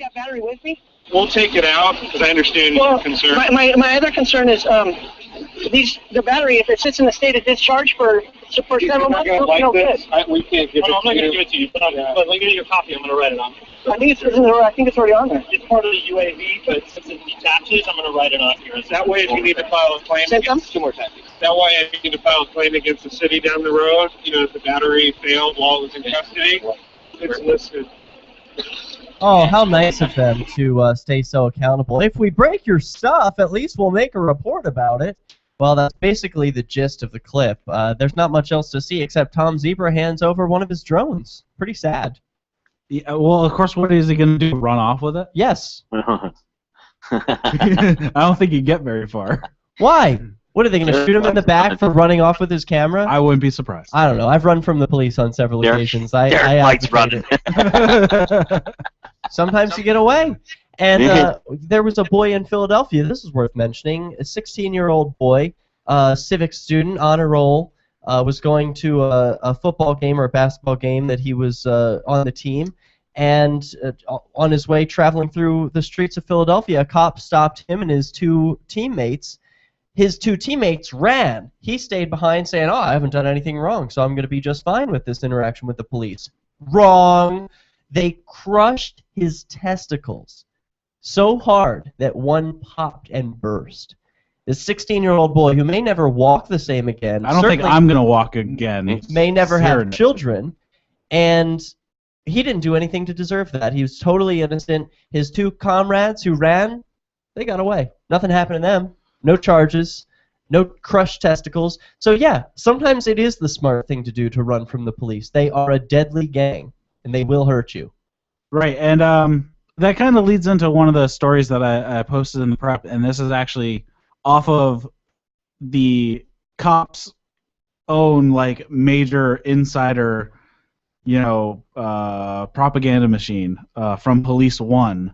We'll take it out because I understand your concern. My other concern is the battery, if it sits in a state of discharge for several months, it'll be no good. We can't give it to you. I'm not going to give it to you, but let me get your copy. I'm going to write it on. I think it's already on there. It's part of the UAV, but since it detaches, I'm going to write it on here. That way, if you need to file a claim, two more times. That way, if you need to file a claim against the city down the road, if the battery failed while it was in custody, it's listed. Oh, how nice of them to stay so accountable. If we break your stuff, at least we'll make a report about it. Well, that's basically the gist of the clip. There's not much else to see except Tom Zebra hands over one of his drones. Pretty sad. Yeah, well, of course, what is he going to do? Run off with it? Yes. I don't think he'd get very far. Why? What, are they going to shoot him in the back for running off with his camera? I wouldn't be surprised. I don't know. I've run from the police on several occasions. I likes running. Sometimes you get away. And there was a boy in Philadelphia, this is worth mentioning, a 16-year-old boy, civics student, honor roll, was going to a football game or a basketball game that he was on the team, and on his way traveling through the streets of Philadelphia, a cop stopped him and his two teammates. His two teammates ran. He stayed behind saying, I haven't done anything wrong, so I'm going to be just fine with this interaction with the police. Wrong. They crushed his testicles so hard that one popped and burst. This 16-year-old boy, who may never walk the same again. I don't think I'm going to walk again. May never have children, and he didn't do anything to deserve that. He was totally innocent. His two comrades who ran, they got away. Nothing happened to them. No charges. No crushed testicles. So yeah, sometimes it is the smart thing to do to run from the police. They are a deadly gang, and they will hurt you. Right, and that kind of leads into one of the stories that I posted in the prep, and this is actually off of the cops' own major insider, propaganda machine from Police One,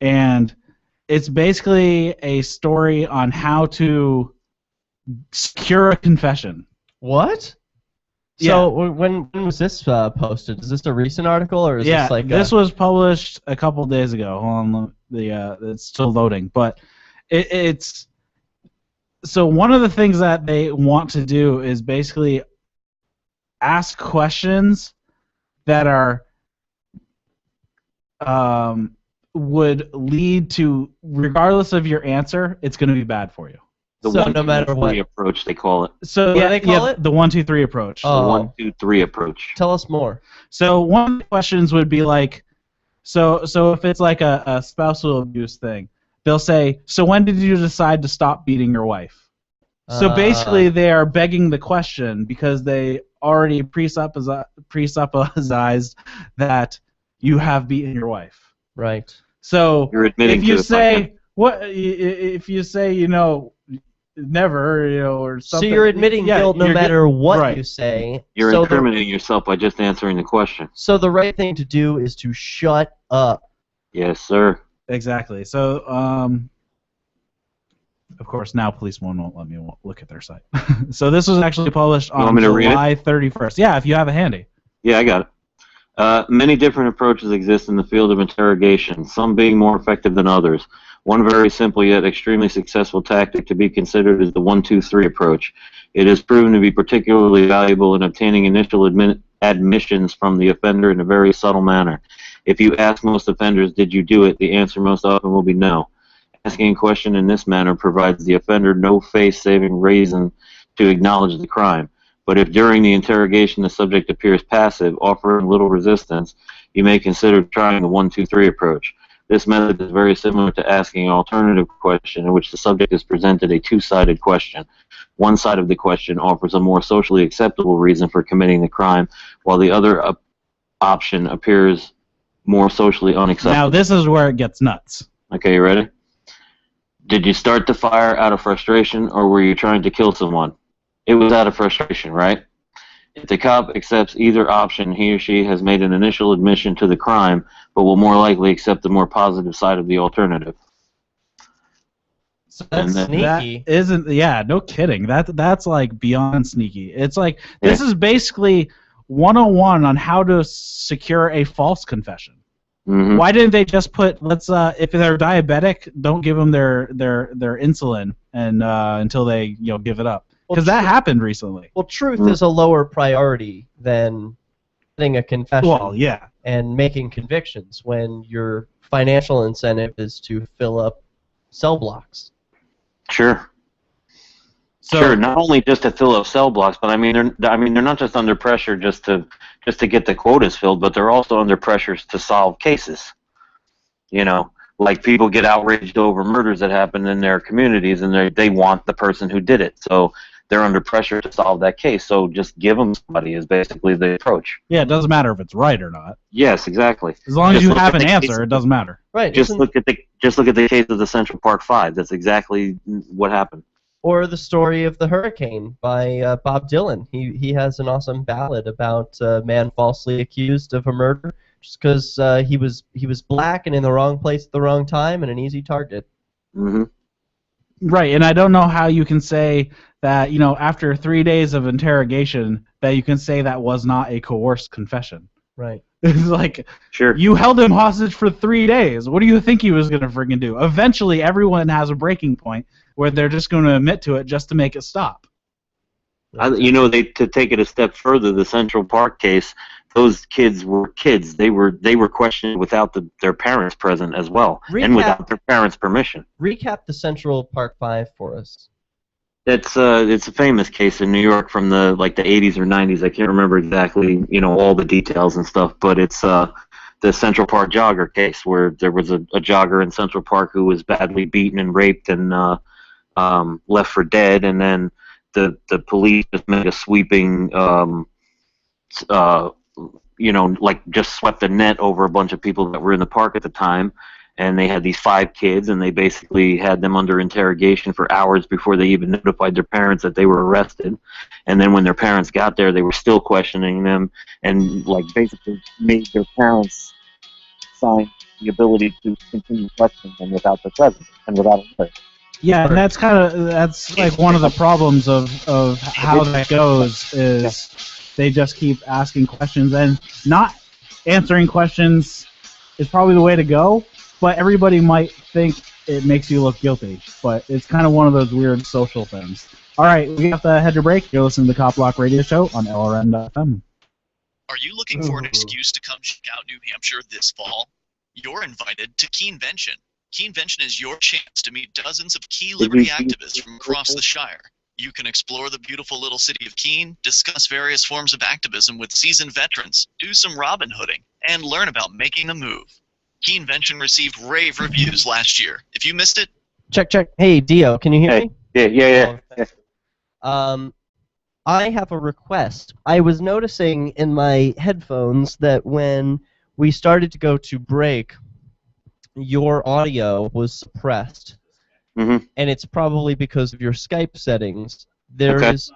and it's basically a story on how to secure a confession. What? So when was this posted? Is this a recent article, or is this like? This was published a couple days ago. Hold on, it's still loading, but it's. So one of the things that they want to do is basically ask questions that are would lead to, regardless of your answer, it's going to be bad for you. The so 1, no 2, matter 3 what approach, they call it. So what do they call it? The 1, 2, 3 approach. The 1, 2, 3 approach. Tell us more. So one of the questions would be like, so if it's like a spousal abuse thing, they'll say, so when did you decide to stop beating your wife? So basically, they are begging the question because they already presupposed that you have beaten your wife. Right. So you're admitting if you say never, or something. So you're admitting guilt no matter what right. you say. You're incriminating yourself by just answering the question. So the right thing to do is to shut up. Yes, sir. Exactly. So, of course, now Police One won't let me look at their site. So this was actually published on July 31st. Yeah, if you have it handy. Yeah, I got it. Many different approaches exist in the field of interrogation, some being more effective than others. One very simple yet extremely successful tactic to be considered is the 1, 2, 3 approach. It has proven to be particularly valuable in obtaining initial admissions from the offender in a very subtle manner. If you ask most offenders, did you do it, the answer most often will be no. Asking a question in this manner provides the offender no face-saving reason to acknowledge the crime. But if during the interrogation the subject appears passive, offering little resistance, you may consider trying the 1, 2, 3 approach. This method is very similar to asking an alternative question in which the subject is presented a two-sided question. One side of the question offers a more socially acceptable reason for committing the crime, while the other option appears more socially unacceptable. Now this is where it gets nuts. Okay, you ready? Did you start the fire out of frustration, or were you trying to kill someone? It was out of frustration, right? If the cop accepts either option, he or she has made an initial admission to the crime, but will more likely accept the more positive side of the alternative. So that's sneaky. That isn't, yeah, no kidding. That's like beyond sneaky. It's like, this is basically 101 on how to secure a false confession. Why didn't they just put, if they're diabetic, don't give them their insulin and until they give it up, because that happened recently. Well, truth is a lower priority than getting a confession. Well, yeah. And making convictions when your financial incentive is to fill up cell blocks. Sure. So, sure. Not only just to fill up cell blocks, but they're not just under pressure just to get the quotas filled, but they're also under pressures to solve cases. Like people get outraged over murders that happen in their communities, and they want the person who did it. So they're under pressure to solve that case. So just give them somebody is basically the approach. Yeah, it doesn't matter if it's right or not. Yes, exactly. As long as you have an answer, it doesn't matter. Right. Just look at the case of the Central Park Five. That's exactly what happened. Or the story of the hurricane by Bob Dylan. He has an awesome ballad about a man falsely accused of a murder just because he was black and in the wrong place at the wrong time and an easy target. Mm-hmm. Right, and I don't know how you can say that, after 3 days of interrogation, that you can say that was not a coerced confession. Right. It's like, sure, you held him hostage for 3 days. What do you think he was going to friggin' do? Eventually, everyone has a breaking point where they're just going to admit to it just to make it stop. To take it a step further, the Central Park case, those kids were kids. They were questioned without their parents present as well, and without their parents' permission. Recap the Central Park 5 for us. It's a famous case in New York from the 80s or 90s. I can't remember exactly all the details and stuff, but it's the Central Park jogger case where there was a jogger in Central Park who was badly beaten and raped and left for dead, and then the police just made a sweeping just swept the net over a bunch of people that were in the park at the time, and they had these 5 kids, and they basically had them under interrogation for hours before they even notified their parents that they were arrested. And then when their parents got there, they were still questioning them, and basically made their parents sign the ability to continue questioning them without their presence and without a lawyer. Yeah, and that's one of the problems of how that goes is they just keep asking questions, and not answering questions is probably the way to go, but everybody might think it makes you look guilty, but it's kind of one of those weird social things. All right, we have to head to break. You're listening to the CopBlock Radio Show on LRN.FM. Are you looking for an excuse to come check out New Hampshire this fall? You're invited to Keenvention. Keenvention is your chance to meet dozens of key liberty activists from across the Shire. You can explore the beautiful little city of Keene, discuss various forms of activism with seasoned veterans, do some Robin Hooding, and learn about making a move. Keenvention received rave reviews last year. If you missed it... Check. Hey, Dio, can you hear me? Yeah. I have a request. I was noticing in my headphones that when we started to go to break, your audio was suppressed. Mm-hmm. And it's probably because of your Skype settings. There is...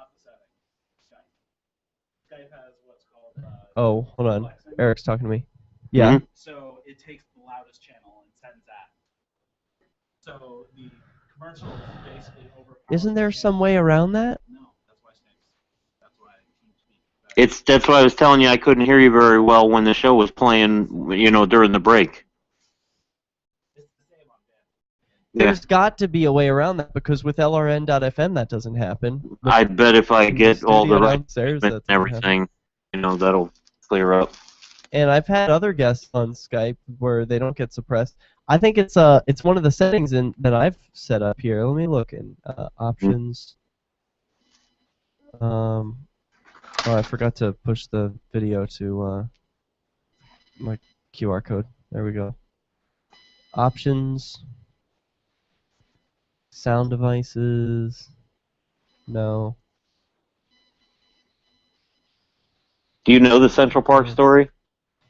Oh, hold on. Eric's talking to me. Yeah. Mm-hmm. So it takes the loudest channel and sends that. So the commercial is basically overpowered. Isn't there some way around that? No, that's why That's why I was telling you I couldn't hear you very well when the show was playing, during the break. There's got to be a way around that, because with LRN.FM that doesn't happen. I bet if I get all the right downstairs, and everything, that'll clear up. And I've had other guests on Skype where they don't get suppressed. I think it's one of the settings that I've set up here. Let me look in options. Oh, I forgot to push the video to my QR code. There we go. Options. Sound devices. No. Do you know the Central Park story?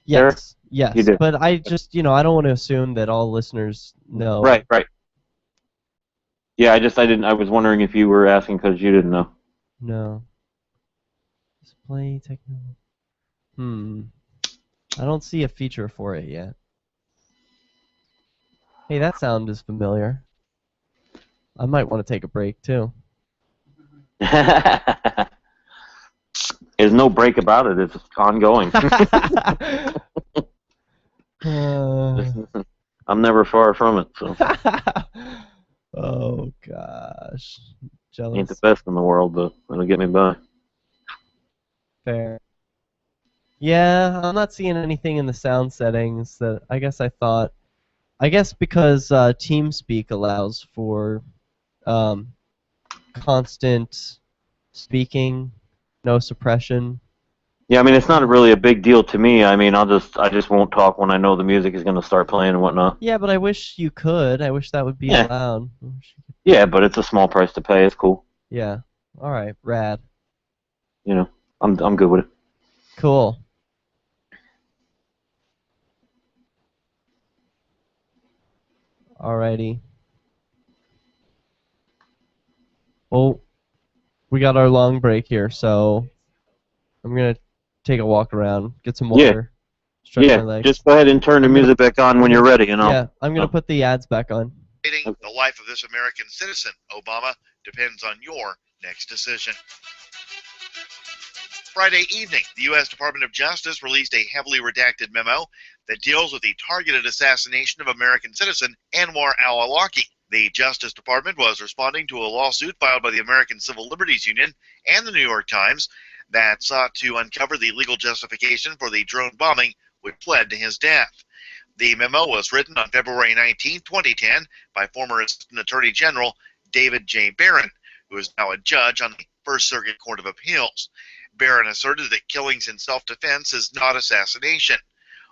Yes. Yes. You do. But I just, I don't want to assume that all listeners know. Right. Yeah, I was wondering if you were asking because you didn't know. No. Display technology. I don't see a feature for it yet. Hey, that sound is familiar. I might want to take a break, too. There's no break about it. It's ongoing. I'm never far from it. So. Oh gosh, jealous. Ain't the best in the world, but it'll get me by. Fair. Yeah, I'm not seeing anything in the sound settings that I guess because TeamSpeak allows for constant speaking, no suppression. Yeah, I mean, it's not really a big deal to me. I mean, I just won't talk when I know the music is going to start playing and whatnot. Yeah, but I wish you could. I wish that would be allowed. Yeah, but it's a small price to pay. It's cool. Yeah. All right. Rad. You know, I'm good with it. Cool. Alrighty. Well, we got our long break here, so I'm gonna take a walk around, get some water, stretch my legs. Just go ahead and turn the music back on when you're ready, you know. Yeah, I'm gonna put the ads back on. The life of this American citizen, Obama, depends on your next decision. Friday evening, the U.S. Department of Justice released a heavily redacted memo that deals with the targeted assassination of American citizen Anwar al-Awlaki. The Justice Department was responding to a lawsuit filed by the American Civil Liberties Union and the New York Times that sought to uncover the legal justification for the drone bombing which led to his death. The memo was written on February 19, 2010 by former Assistant Attorney General David J. Barron, who is now a judge on the First Circuit Court of Appeals. Barron asserted that killings in self-defense is not assassination.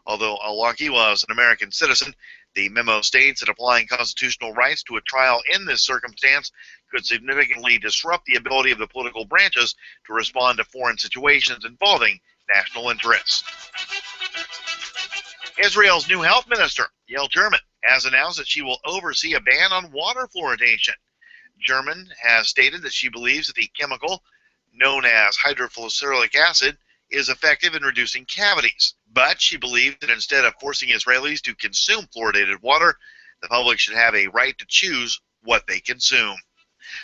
Although al-Awlaki was an American citizen, the memo states that applying constitutional rights to a trial in this circumstance could significantly disrupt the ability of the political branches to respond to foreign situations involving national interests. Israel's new health minister, Yael German, has announced that she will oversee a ban on water fluoridation. German has stated that she believes that the chemical, known as hydrofluoric acid, is effective in reducing cavities. But she believes that instead of forcing Israelis to consume fluoridated water, the public should have a right to choose what they consume.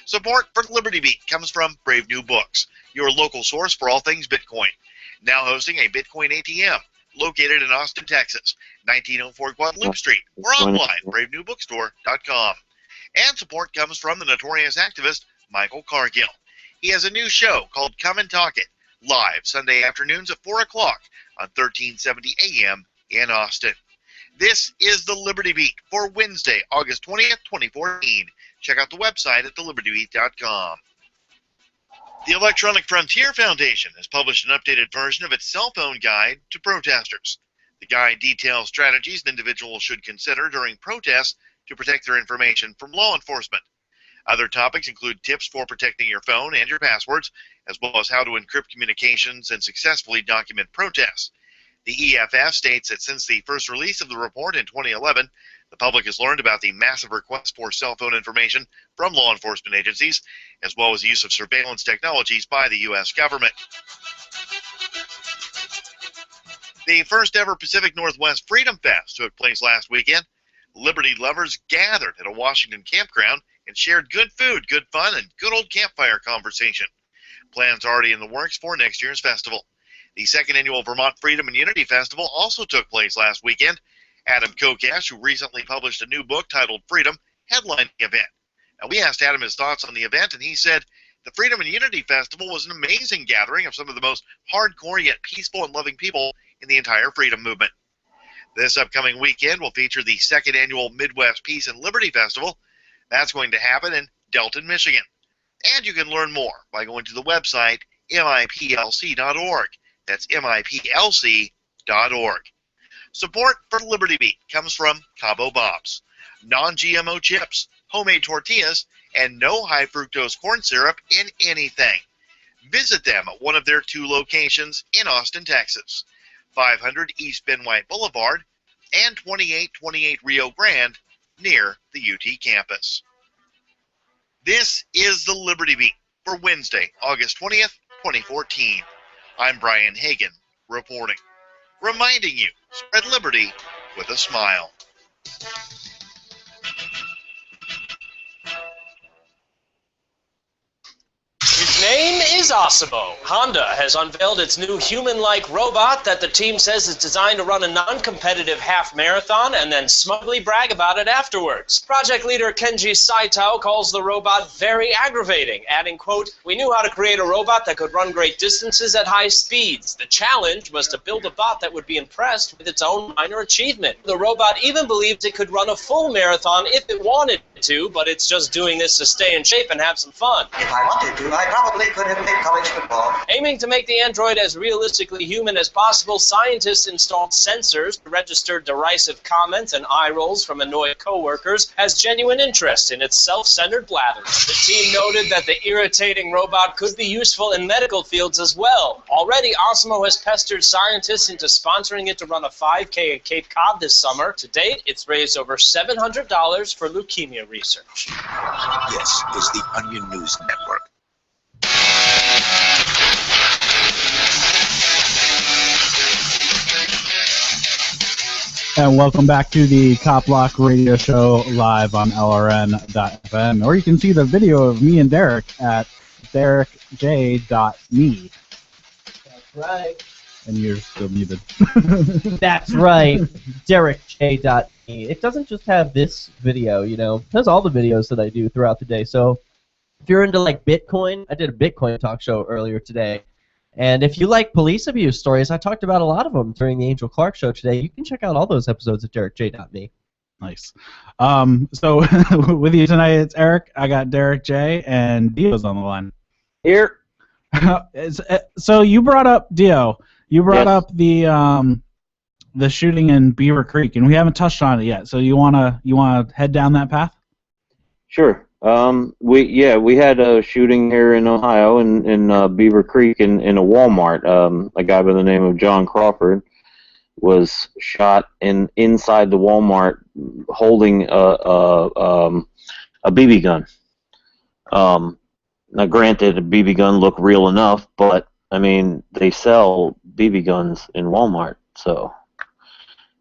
Support for Liberty Beat comes from Brave New Books, your local source for all things Bitcoin. Now hosting a Bitcoin ATM, located in Austin, Texas, 1904 Guadalupe Street, or online, bravenewbookstore.com. And support comes from the notorious activist Michael Cargill. He has a new show called Come and Talk It, live Sunday afternoons at 4 o'clock on 1370 AM in Austin. This is the Liberty Beat for Wednesday, August 20th, 2014. Check out the website at thelibertybeat.com. The Electronic Frontier Foundation has published an updated version of its cell phone guide to protesters. The guide details strategies an individual should consider during protests to protect their information from law enforcement. Other topics include tips for protecting your phone and your passwords, as well as how to encrypt communications and successfully document protests. The EFF states that since the first release of the report in 2011, the public has learned about the massive requests for cell phone information from law enforcement agencies, as well as the use of surveillance technologies by the U.S. government. The first ever Pacific Northwest Freedom Fest took place last weekend. Liberty lovers gathered at a Washington campground and shared good food, good fun, and good old campfire conversation. Plans are already in the works for next year's festival. The second annual Vermont Freedom and Unity Festival also took place last weekend. Adam Kokesh, who recently published a new book titled Freedom, headlined the event. Now, we asked Adam his thoughts on the event, and he said, the Freedom and Unity Festival was an amazing gathering of some of the most hardcore yet peaceful and loving people in the entire freedom movement. This upcoming weekend will feature the second annual Midwest Peace and Liberty Festival. That's going to happen in Delton, Michigan. And you can learn more by going to the website miplc.org. That's miplc.org. Support for Liberty Beat comes from Cabo Bob's. Non-GMO chips, homemade tortillas, and no high fructose corn syrup in anything. Visit them at one of their 2 locations in Austin, Texas, 500 East Ben White Boulevard and 2828 Rio Grande near the UT campus. This is the Liberty Beat for Wednesday, August 20th, 2014. I'm Brian Hagan reporting, reminding you, spread liberty with a smile. His name is is Osimo? Honda has unveiled its new human-like robot that the team says is designed to run a non-competitive half marathon and then smugly brag about it afterwards. Project leader Kenji Saito calls the robot very aggravating, adding, quote, "We knew how to create a robot that could run great distances at high speeds. The challenge was to build a bot that would be impressed with its own minor achievement. The robot even believes it could run a full marathon if it wanted to, but it's just doing this to stay in shape and have some fun." If I wanted to, I probably could have played college football. Aiming to make the android as realistically human as possible, scientists installed sensors to register derisive comments and eye rolls from annoyed coworkers as genuine interest in its self-centered blathers. The team noted that the irritating robot could be useful in medical fields as well. Already, Osmo has pestered scientists into sponsoring it to run a 5K at Cape Cod this summer. To date, it's raised over $700 for leukemia research. This is the Onion News Network. And welcome back to the CopBlock Radio Show live on LRN.FM. Or you can see the video of me and Derek at derekj.me. That's right. And you're still muted. That's right, derekj.me. It doesn't just have this video, you know. It has all the videos that I do throughout the day. So if you're into, like, Bitcoin, I did a Bitcoin talk show earlier today. And if you like police abuse stories, I talked about a lot of them during the Angel Clark show today. You can check out all those episodes at derekj.me. Nice. So with you tonight, it's Eric. I got Derek J. and Dio's on the line. Here. So you brought up, Dio, you brought Yes. up the shooting in Beaver Creek, and we haven't touched on it yet. So you wanna head down that path? Sure. We had a shooting here in Ohio in Beaver Creek in a Walmart. A guy by the name of John Crawford was shot inside the Walmart holding a BB gun. Now, granted, a BB gun looked real enough, but I mean, they sell BB guns in Walmart, so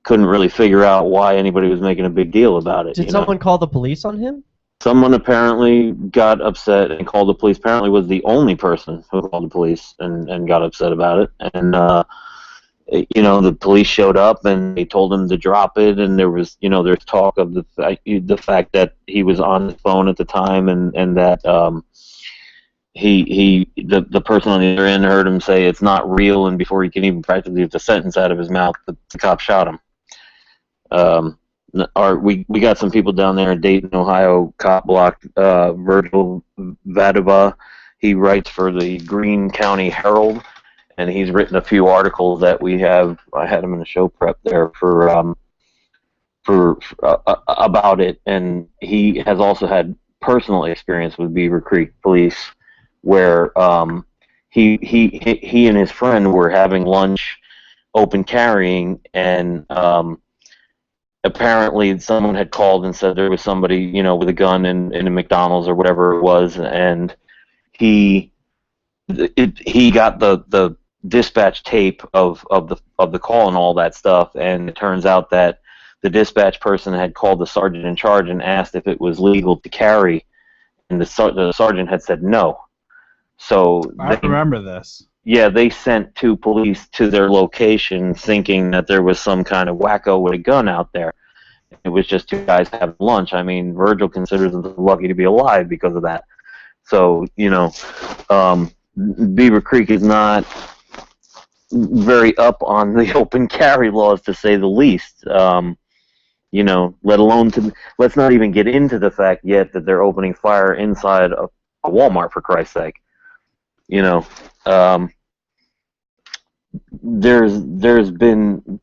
couldn't really figure out why anybody was making a big deal about it. Did someone call the police on him? Someone apparently got upset and called the police. Apparently was the only person who called the police and got upset about it. And, the police showed up and they told him to drop it. And there was, there's talk of the fact that he was on his phone at the time and that the person on the other end heard him say it's not real. And before he can even practically get the sentence out of his mouth, the cop shot him. We got some people down there in Dayton, Ohio, CopBlock, Virgil Vadova. He writes for the Greene County Herald, and he's written a few articles that we have. I had him in the show prep there for about it, and he has also had personal experience with Beaver Creek Police, where he and his friend were having lunch, open carrying, and apparently someone had called and said there was somebody, with a gun in a McDonald's or whatever it was, and he got the dispatch tape of the call and all that stuff, and it turns out that the dispatch person had called the sergeant in charge and asked if it was legal to carry, and the sergeant had said no. So I remember this. Yeah, they sent two police to their location thinking that there was some kind of wacko with a gun out there. It was just two guys having lunch. I mean, Virgil considers them lucky to be alive because of that. So, Beaver Creek is not very up on the open carry laws, to say the least. Let alone let's not even get into the fact yet that they're opening fire inside a Walmart, for Christ's sake. There's been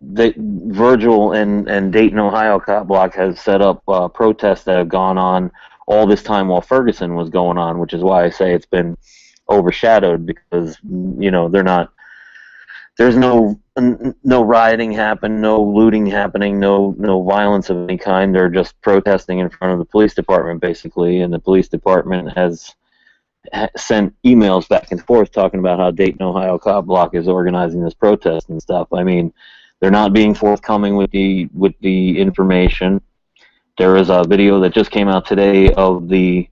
Virgil and Dayton, Ohio CopBlock has set up protests that have gone on all this time while Ferguson was going on, which is why I say it's been overshadowed, because they're not. There's no rioting happening, no looting happening, no violence of any kind. They're just protesting in front of the police department, basically, and the police department has sent emails back and forth talking about how Dayton, Ohio CopBlock is organizing this protest and stuff. I mean, they're not being forthcoming with the information. There is a video that just came out today of the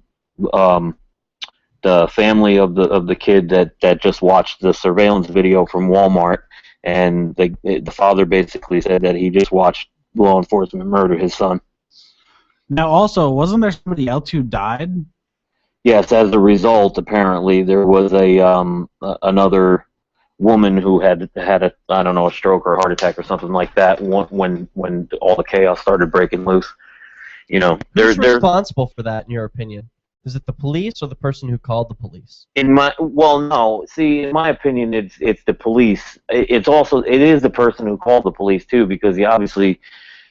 family of the kid that just watched the surveillance video from Walmart, and the father basically said that he just watched law enforcement murder his son. Now, also, wasn't there somebody else who died? Yes, as a result, apparently there was another woman who had a, I don't know, a stroke or a heart attack or something like that when all the chaos started breaking loose. You know, who's responsible for that in your opinion? Is it the police or the person who called the police? In my opinion, it's the police. It is the person who called the police too, because he obviously,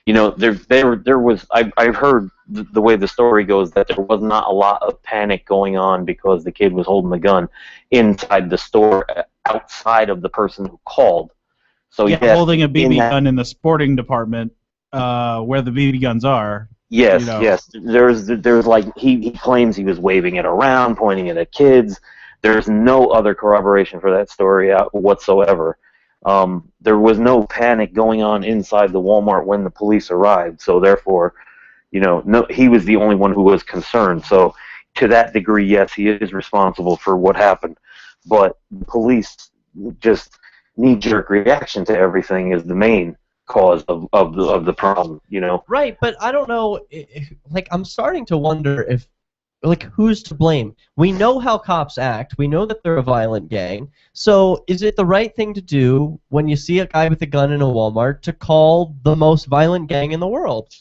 you know, there was. I've heard the way the story goes that there was not a lot of panic going on because the kid was holding the gun inside the store, outside of the person who called. So yeah, yes, holding a BB gun in the sporting department, where the BB guns are. Yes, you know. yes. There's like he claims he was waving it around, pointing it at kids. There's no other corroboration for that story whatsoever. There was no panic going on inside the Walmart when the police arrived, so therefore, you know, he was the only one who was concerned. So to that degree, yes, he is responsible for what happened. But the police just knee-jerk reaction to everything is the main cause of the problem, you know. Right, but I don't know. Like, I'm starting to wonder if, like, who's to blame? We know how cops act. We know that they're a violent gang. So is it the right thing to do when you see a guy with a gun in a Walmart to call the most violent gang in the world?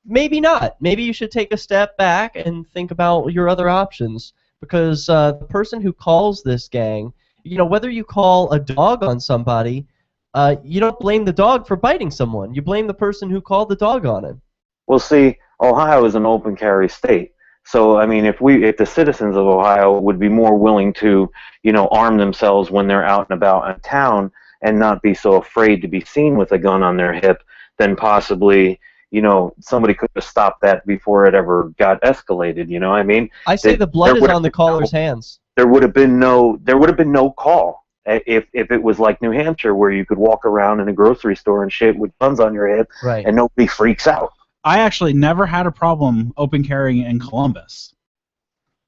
Maybe not. Maybe you should take a step back and think about your other options, because the person who calls this gang, you know, whether you call a dog on somebody, you don't blame the dog for biting someone. You blame the person who called the dog on him. Well, see, Ohio is an open carry state. So, I mean, if the citizens of Ohio would be more willing to, you know, arm themselves when they're out and about in town and not be so afraid to be seen with a gun on their hip, then possibly, you know, somebody could have stopped that before it ever got escalated. You know what I mean? I say the blood is on the caller's hands. There would have been no call if it was like New Hampshire, where you could walk around in a grocery store and shit with guns on your hip, right, and nobody freaks out. I actually never had a problem open carrying in Columbus,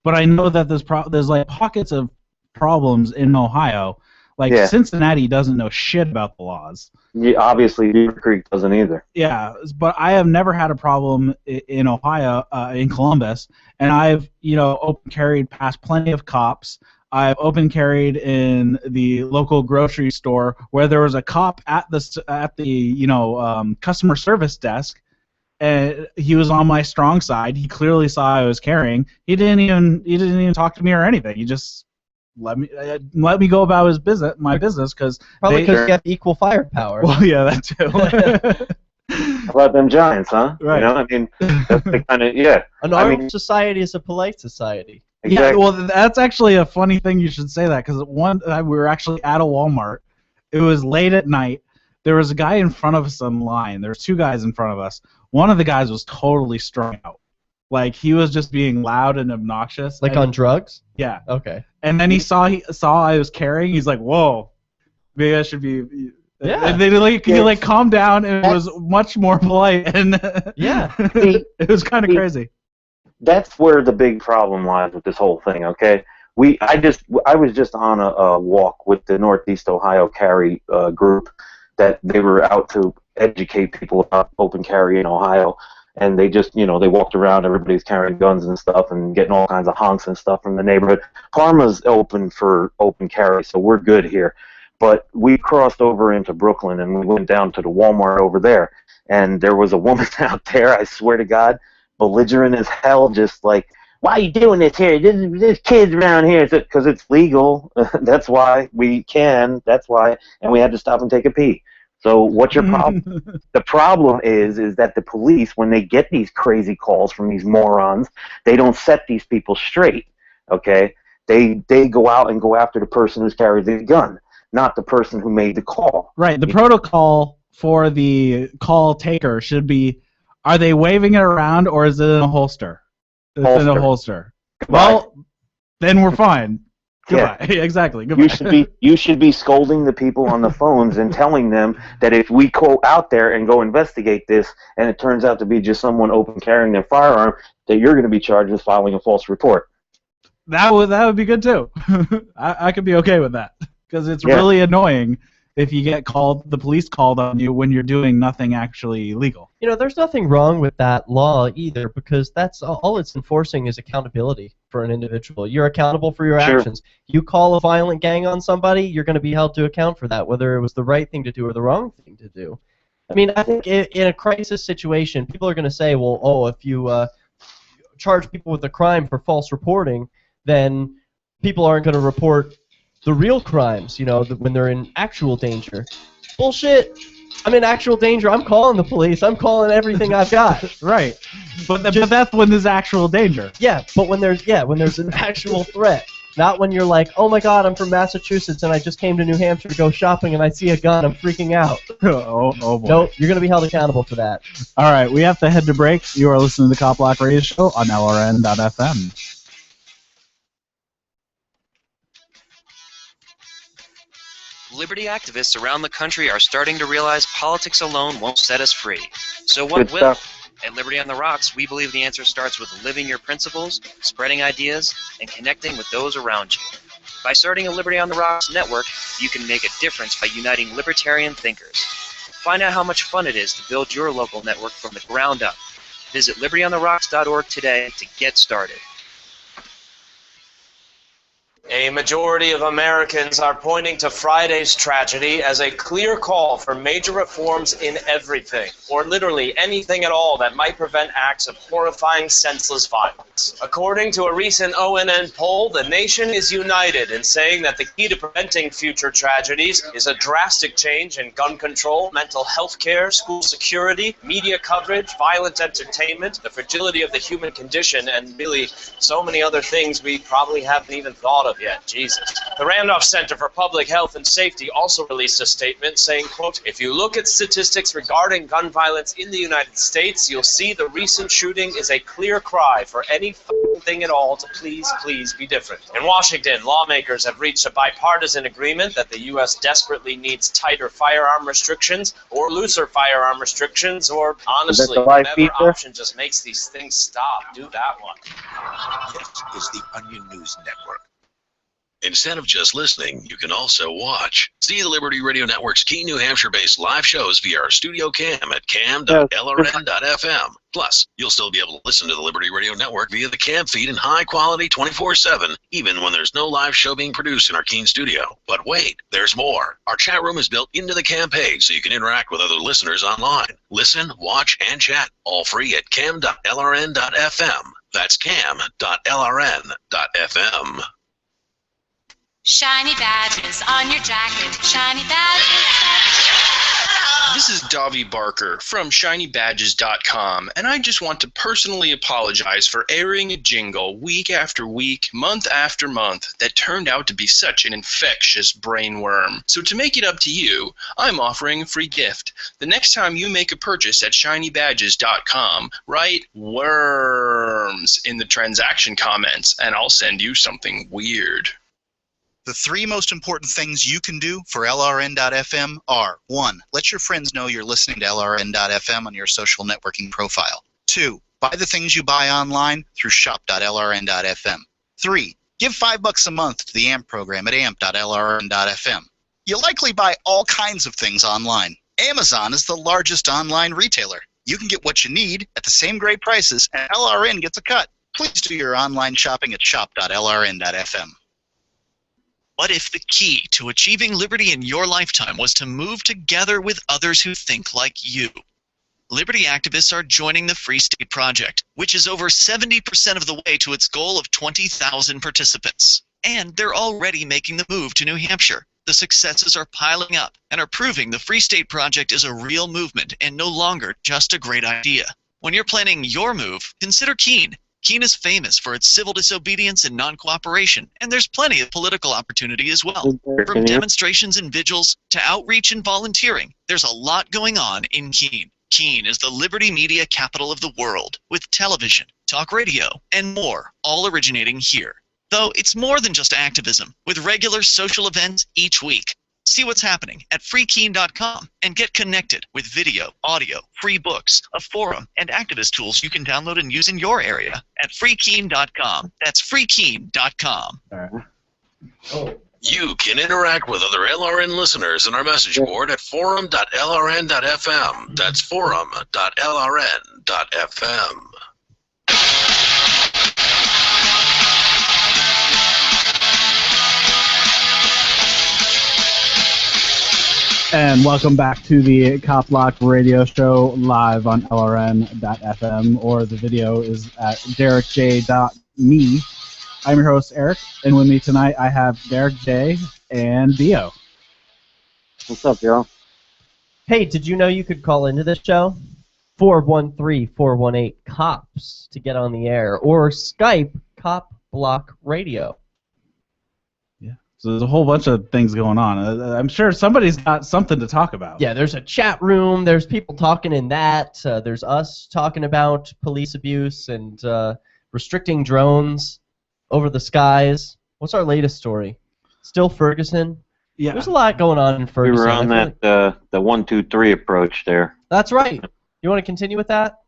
but I know that there's like pockets of problems in Ohio. Like Cincinnati doesn't know shit about the laws. Yeah, obviously Beaver Creek doesn't either. Yeah, but I have never had a problem in Ohio, in Columbus, and I've, you know, open carried past plenty of cops. I've open carried in the local grocery store where there was a cop at the you know, customer service desk, and he was on my strong side. He clearly saw I was carrying. He didn't even talk to me or anything. He just let me go about my business, because probably because you have equal firepower. Well, yeah, that too. How about them Giants, huh? Right. You know, I mean, that's the kind of, yeah. An armed society is a polite society. Exactly. Yeah, well, that's actually a funny thing you should say that, because we were actually at a Walmart. It was late at night. There was a guy in front of us in line. There were two guys in front of us. One of the guys was totally strung out. Like, he was just being loud and obnoxious. Like on drugs? Yeah. Okay. And then he saw I was carrying. He's like, "Whoa, maybe I should be." Yeah. And then he calmed down and was much more polite. And yeah, it was kind of crazy. That's where the big problem lies with this whole thing. Okay, I was just on a walk with the Northeast Ohio Carry group, that they were out to educate people about open carry in Ohio. And they just, you know, they walked around, everybody's carrying guns and stuff and getting all kinds of honks and stuff from the neighborhood. Parma's open for open carry, so we're good here. But we crossed over into Brooklyn, and we went down to the Walmart over there. And there was a woman out there, I swear to God, belligerent as hell, just like, "Why are you doing this here? There's kids around here." Because it's legal. That's why we can. That's why. And we had to stop and take a pee. So what's your problem? The problem is that the police, when they get these crazy calls from these morons, they don't set these people straight, okay? They go out and go after the person who's carried the gun, not the person who made the call. Right. The protocol for the call taker should be, are they waving it around, or is it in a holster? It's in a holster. Well, then we're fine. Goodbye. Yeah. Exactly. Goodbye. You should be scolding the people on the phones and telling them that if we go out there and go investigate this, and it turns out to be just someone open carrying their firearm, that you're going to be charged with filing a false report. That would be good too. I could be okay with that because it's Yeah. really annoying if you get the police called on you when you're doing nothing actually illegal. You know, there's nothing wrong with that law either, because that's all it's enforcing is accountability for an individual. You're accountable for your Sure. actions. You call a violent gang on somebody, you're going to be held to account for that, whether it was the right thing to do or the wrong thing to do. I mean, I think in a crisis situation, people are going to say, well, oh, if you charge people with a crime for false reporting, then people aren't going to report the real crimes, you know, when they're in actual danger. Bullshit. I'm in actual danger. I'm calling the police. I'm calling everything I've got. Right. But that's when there's actual danger. Yeah, but when there's an actual threat. Not when you're like, oh my god, I'm from Massachusetts and I just came to New Hampshire to go shopping and I see a gun. I'm freaking out. oh boy. Nope, you're going to be held accountable for that. All right, we have to head to break. You are listening to the CopBlock Radio Show on LRN.FM. Liberty activists around the country are starting to realize politics alone won't set us free. So what Good will? stuff. At Liberty on the Rocks, we believe the answer starts with living your principles, spreading ideas, and connecting with those around you. By starting a Liberty on the Rocks network, you can make a difference by uniting libertarian thinkers. Find out how much fun it is to build your local network from the ground up. Visit libertyontherocks.org today to get started. A majority of Americans are pointing to Friday's tragedy as a clear call for major reforms in everything, or literally anything at all that might prevent acts of horrifying, senseless violence. According to a recent ONN poll, the nation is united in saying that the key to preventing future tragedies is a drastic change in gun control, mental health care, school security, media coverage, violent entertainment, the fragility of the human condition, and really so many other things we probably haven't even thought of yet. Jesus. The Randolph Center for Public Health and Safety also released a statement saying, quote, if you look at statistics regarding gun violence in the United States, you'll see the recent shooting is a clear cry for any thing at all to please, please be different. In Washington, lawmakers have reached a bipartisan agreement that the U.S. desperately needs tighter firearm restrictions or looser firearm restrictions, or honestly, whatever option just makes these things stop. Do that one. This is the Onion News Network. Instead of just listening, you can also watch. See the Liberty Radio Network's key New Hampshire-based live shows via our studio cam at cam.lrn.fm. Plus, you'll still be able to listen to the Liberty Radio Network via the cam feed in high quality 24/7, even when there's no live show being produced in our Keene studio. But wait, there's more. Our chat room is built into the cam page so you can interact with other listeners online. Listen, watch, and chat, all free at cam.lrn.fm. That's cam.lrn.fm. Shiny badges on your jacket, shiny badges. This is Davi Barker from ShinyBadges.com, and I just want to personally apologize for airing a jingle week after week, month after month, that turned out to be such an infectious brainworm. So to make it up to you, I'm offering a free gift. The next time you make a purchase at ShinyBadges.com, write worms in the transaction comments, and I'll send you something weird. The three most important things you can do for LRN.FM are: 1. Let your friends know you're listening to LRN.FM on your social networking profile. 2. Buy the things you buy online through shop.lrn.fm. 3. Give $5 a month to the AMP program at amp.lrn.fm. You'll likely buy all kinds of things online. Amazon is the largest online retailer. You can get what you need at the same great prices, and LRN gets a cut. Please do your online shopping at shop.lrn.fm. What if the key to achieving liberty in your lifetime was to move together with others who think like you? Liberty activists are joining the Free State Project, which is over 70% of the way to its goal of 20,000 participants. And they're already making the move to New Hampshire. The successes are piling up and are proving the Free State Project is a real movement and no longer just a great idea. When you're planning your move, consider Keene. Keene is famous for its civil disobedience and non-cooperation, and there's plenty of political opportunity as well. From demonstrations and vigils to outreach and volunteering, there's a lot going on in Keene. Keene is the liberty media capital of the world, with television, talk radio, and more, all originating here. Though it's more than just activism, with regular social events each week. See what's happening at freekeen.com and get connected with video, audio, free books, a forum, and activist tools you can download and use in your area at freekeen.com. That's freekeen.com. You can interact with other LRN listeners in our message board at forum.lrn.fm. That's forum.lrn.fm. And welcome back to the CopBlock Radio Show live on LRN.fm, or the video is at derekj.me. I'm your host, Eric, and with me tonight I have Derek J. and Dio. What's up, y'all? Hey, did you know you could call into this show? 413-418-COPS to get on the air, or Skype CopBlockRadio. So there's a whole bunch of things going on. I'm sure somebody's got something to talk about. Yeah, there's a chat room, there's people talking in that, there's us talking about police abuse and restricting drones over the skies. What's our latest story? Still Ferguson? Yeah. There's a lot going on in Ferguson. We were on that the 1, 2, 3 approach there. That's right. You want to continue with that?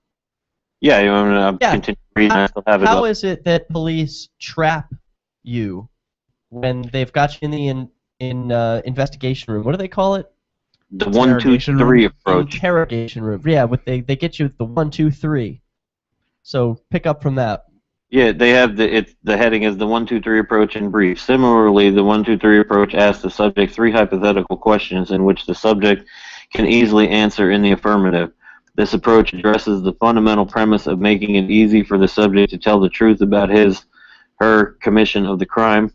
Yeah, you want to continue reading? I still have it How up. is it that police trap you when they've got you in the investigation room? What do they call it? The 1, 2, 3 approach. Interrogation room. Yeah, they get you with the 1, 2, 3. So pick up from that. Yeah, they have the heading is the 1, 2, 3 approach in brief. Similarly, the 1, 2, 3 approach asks the subject 3 hypothetical questions in which the subject can easily answer in the affirmative. This approach addresses the fundamental premise of making it easy for the subject to tell the truth about her commission of the crime.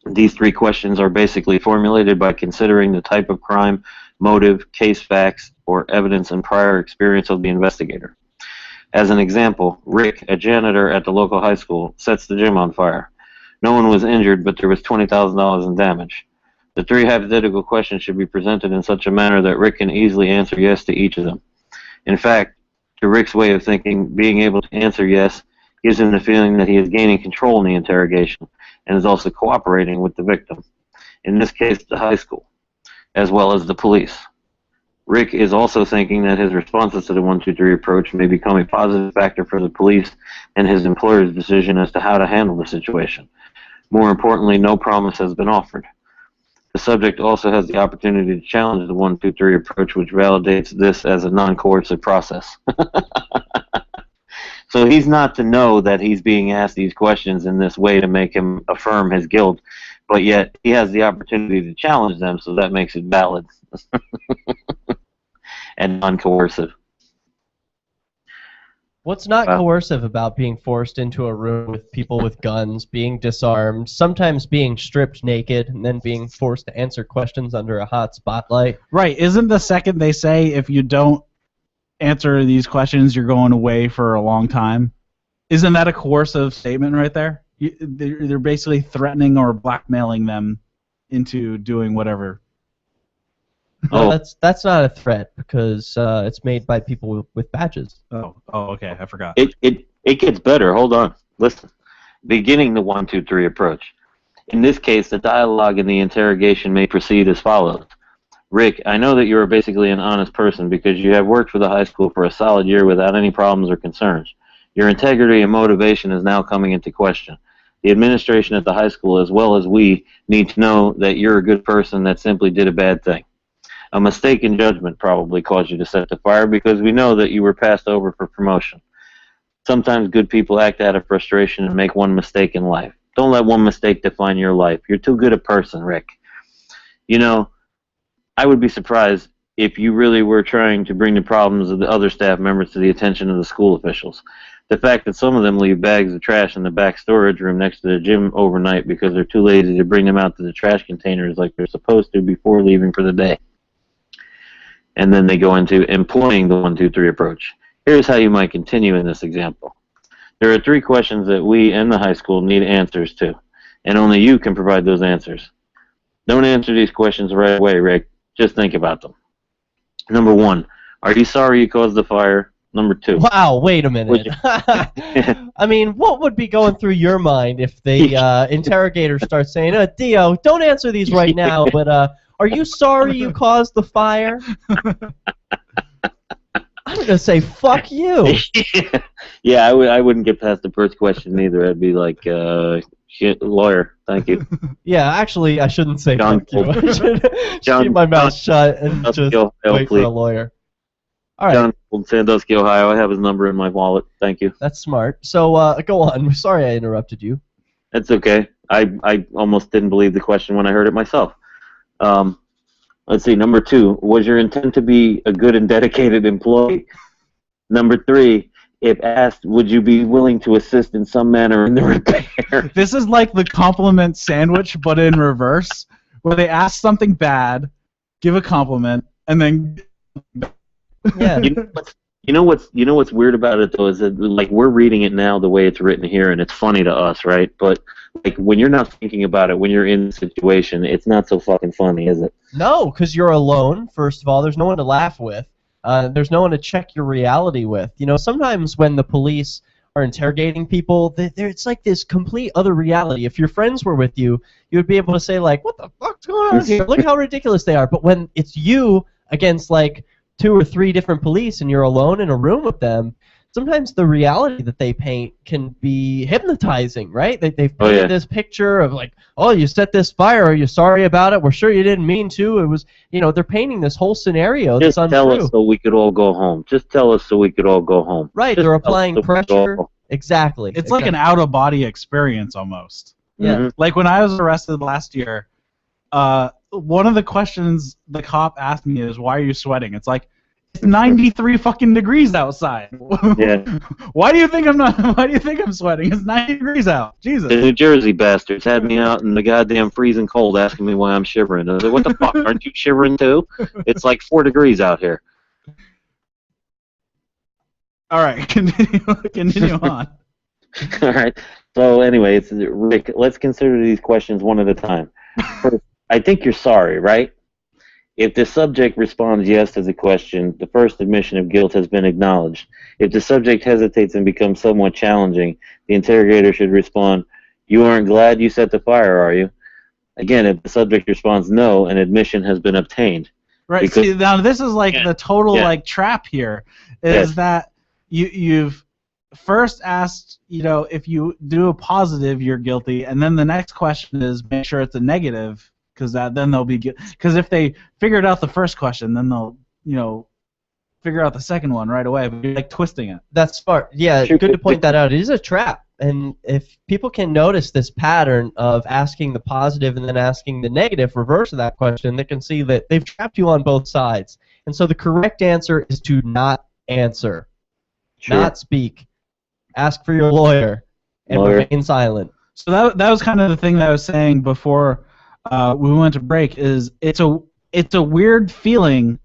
These 3 questions are basically formulated by considering the type of crime, motive, case facts, or evidence and prior experience of the investigator. As an example, Rick, a janitor at the local high school, sets the gym on fire. No one was injured, but there was $20,000 in damage. The 3 hypothetical questions should be presented in such a manner that Rick can easily answer yes to each of them. In fact, to Rick's way of thinking, being able to answer yes gives him the feeling that he is gaining control in the interrogation and is also cooperating with the victim, in this case the high school, as well as the police. Rick is also thinking that his responses to the 1, 2, 3 approach may become a positive factor for the police and his employer's decision as to how to handle the situation. More importantly, no promise has been offered. The subject also has the opportunity to challenge the 1, 2, 3 approach, which validates this as a non-coercive process. So he's not to know that he's being asked these questions in this way to make him affirm his guilt, but yet he has the opportunity to challenge them, so that makes it valid and non-coercive. What's not coercive about being forced into a room with people with guns, being disarmed, sometimes being stripped naked, and then being forced to answer questions under a hot spotlight? Right. Isn't the second they say if you don't answer these questions, you're going away for a long time? Isn't that a coercive statement right there? They're basically threatening or blackmailing them into doing whatever. No, that's not a threat because it's made by people with badges. Oh, okay, I forgot. It gets better. Hold on. Listen. Beginning the 1, 2, 3 approach. In this case, the dialogue in the interrogation may proceed as follows. Rick, I know that you are basically an honest person because you have worked for the high school for a solid year without any problems or concerns. Your integrity and motivation is now coming into question. The administration at the high school, as well as we, need to know that you're a good person that simply did a bad thing. A mistake in judgment probably caused you to set the fire because we know that you were passed over for promotion. Sometimes good people act out of frustration and make one mistake in life. Don't let one mistake define your life. You're too good a person, Rick. You know, I would be surprised if you really were trying to bring the problems of the other staff members to the attention of the school officials. The fact that some of them leave bags of trash in the back storage room next to the gym overnight because they're too lazy to bring them out to the trash containers like they're supposed to before leaving for the day. And then they go into employing the 1, 2, 3 approach. Here's how you might continue in this example. There are 3 questions that we and the high school need answers to, and only you can provide those answers. Don't answer these questions right away, Rick. Just think about them. Number 1, are you sorry you caused the fire? Number 2. Wow, wait a minute. I mean, what would be going through your mind if the interrogator starts saying, Dio, don't answer these right now, but Are you sorry you caused the fire? I'm gonna say fuck you. Yeah, I wouldn't get past the first question either. I'd be like, shit, lawyer, thank you. Yeah, actually, I shouldn't say John fuck you. I should keep my mouth shut and just wait for a lawyer. All right. John from Sandusky, Ohio. I have his number in my wallet. Thank you. That's smart. So go on. Sorry I interrupted you. That's okay. I almost didn't believe the question when I heard it myself. Let's see. Number 2, was your intent to be a good and dedicated employee? Number 3, if asked, would you be willing to assist in some manner in the repair? This is like the compliment sandwich, but in reverse, where they ask something bad, give a compliment, and then. Yeah. You know what's weird about it though is that like we're reading it now the way it's written here, and it's funny to us, right? But like when you're not thinking about it, when you're in the situation, it's not so fucking funny, is it? No, because you're alone. First of all, there's no one to laugh with. There's no one to check your reality with. You know, sometimes when the police are interrogating people, it's like this complete other reality. If your friends were with you, you would be able to say like, "What the fuck's going on here? Look how ridiculous they are." But when it's you against like 2 or 3 different police and you're alone in a room with them, sometimes the reality that they paint can be hypnotizing, right? They've painted this picture of like, oh, you set this fire, are you sorry about it? We're sure you didn't mean to. It was, you know, they're painting this whole scenario that's untrue. Just tell us so we could all go home. Just tell us so we could all go home. Right, Just they're applying pressure. Exactly. It's like an out-of-body experience almost. Yeah. Like when I was arrested last year, one of the questions the cop asked me is, "Why are you sweating?" It's like, it's 93 fucking degrees outside. Yeah. Why do you think I'm sweating? It's 90 degrees out. Jesus. The New Jersey bastards had me out in the goddamn freezing cold asking me why I'm shivering. I was like, what the fuck? Aren't you shivering too? It's like 4 degrees out here. All right, continue on. All right. So anyway, it's Rick. Let's consider these questions one at a time. First, I think you're sorry, right? If the subject responds yes to the question, the first admission of guilt has been acknowledged. If the subject hesitates and becomes somewhat challenging, the interrogator should respond, "You aren't glad you set the fire, are you?" Again, if the subject responds no, an admission has been obtained. Right. See, now this is like the total like trap here, is that you've first asked, you know, if you do a positive, you're guilty, and then the next question is make sure it's a negative. Because then they'll be because if they figured out the first question, then they'll figure out the second one right away. But you're like twisting it. That's smart. Yeah, good to point that out. It is a trap, and if people can notice this pattern of asking the positive and then asking the negative reverse of that question, they can see that they've trapped you on both sides. And so the correct answer is to not answer, not speak, ask for your lawyer, and remain silent. So that was kind of the thing that I was saying before. We went to break. Is it's a weird feeling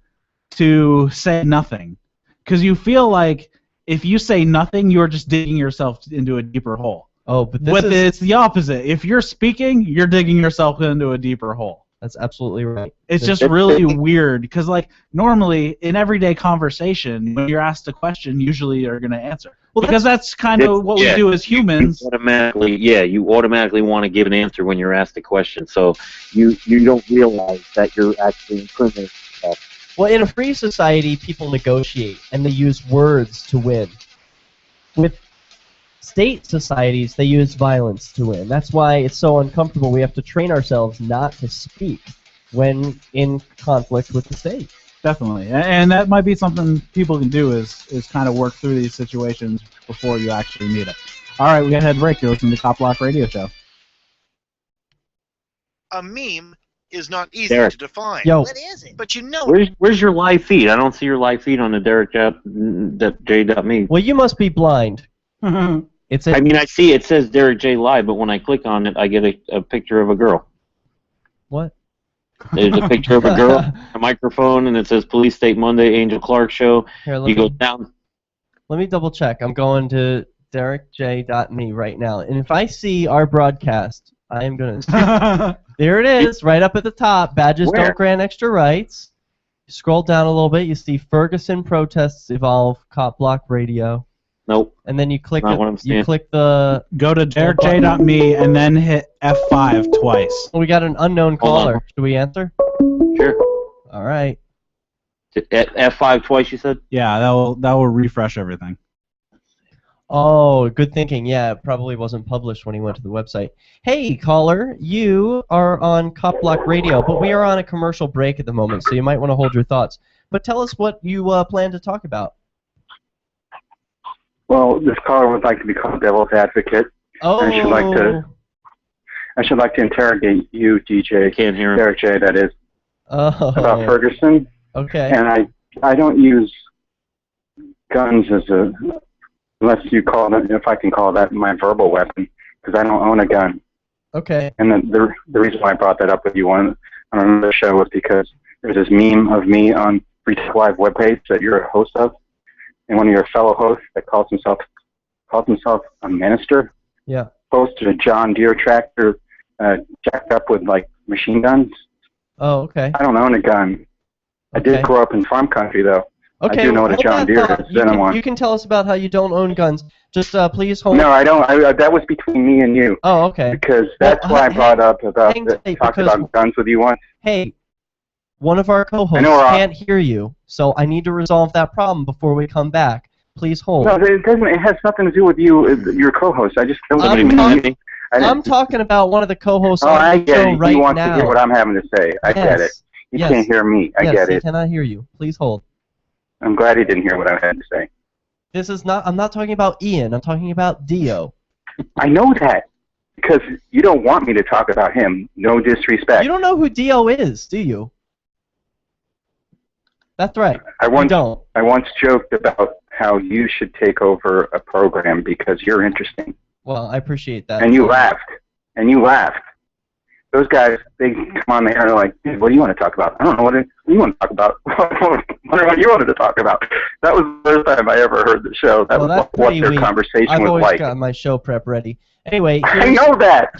to say nothing, because you feel like if you say nothing, you're just digging yourself into a deeper hole. Oh, but it's the opposite. If you're speaking, you're digging yourself into a deeper hole. That's absolutely right. It's just really weird, because like normally in everyday conversation, when you're asked a question, usually you're going to answer. Well, because that's kind of what we do as humans. You automatically want to give an answer when you're asked a question, so you don't realize that you're actually incriminating yourself. Well, in a free society, people negotiate, and they use words to win. With state societies, they use violence to win. That's why it's so uncomfortable. We have to train ourselves not to speak when in conflict with the state. Definitely, and that might be something people can do is kind of work through these situations before you actually need it. All right, we got to head break. You're listening to CopBlock Radio Show. A meme is not easy Derek. to define. Yo. What is it? But you know Where's your live feed? I don't see your live feed on the DerekJ.me. Well, you must be blind. I mean, I see it says Derek J Live, but when I click on it, I get a picture of a girl. What? There's a picture of a girl, a microphone, and it says Police State Monday, Angel Clark Show. Here, you go down. Let me double check. I'm going to DerekJ.me right now, and if I see our broadcast, I am going to... There it is, right up at the top. Badges don't grant extra rights. You scroll down a little bit, you see Ferguson protests evolve, CopBlock Radio. Nope. And then you click click the... Go to DerekJ.me and then hit F5 twice. Well, we got an unknown caller. Should we answer? Sure. All right. F5 twice, you said? Yeah, that will refresh everything. Oh, good thinking. Yeah, it probably wasn't published when he went to the website. Hey, caller, you are on CopBlockRadio, but we are on a commercial break at the moment, so you might want to hold your thoughts. But tell us what you plan to talk about. Well, this caller would like to be called devil's advocate. Oh. I should like to interrogate you, DJ. Can't hear him. Derek J, that is. Oh. About Ferguson. Okay. And I don't use guns as unless you call it, if I can call that my verbal weapon, because I don't own a gun. Okay. And the reason why I brought that up with you on another show was because there's this meme of me on Free Talk Live webpage that you're a host of, and one of your fellow hosts that calls himself a minister. Yeah. Posted a John Deere tractor jacked up with like machine guns. Oh, okay. I don't own a gun. I did grow up in farm country though. Okay, I do know what a John Deere is. You can tell us about how you don't own guns. Just please hold. No, I don't. That was between me and you. Oh, okay. Because that's why I brought up about talked about guns with you once. Hey, one of our co-hosts can't hear you, so I need to resolve that problem before we come back. Please hold. No, it doesn't. It has nothing to do with you, your co-host. I just don't I'm talking about one of the co-hosts Oh, on I the get show it. right You want now. to hear what I'm having to say. I get it. You can't hear me. I get He it. cannot hear you. Please hold. I'm glad he didn't hear what I had to say. This is not. I'm not talking about Ian. I'm talking about Dio. I know that because you don't want me to talk about him. No disrespect. You don't know who Dio is, do you? That's right. I once joked about how you should take over a program because you're interesting. Well, I appreciate that. And you laughed. Those guys, they come on there and are like, dude, what do you want to talk about? I don't know what you want to talk about. What you wanted to talk about. That was the first time I ever heard the show. That was what their conversation I've was always like. got my show prep ready. Anyway, I know that.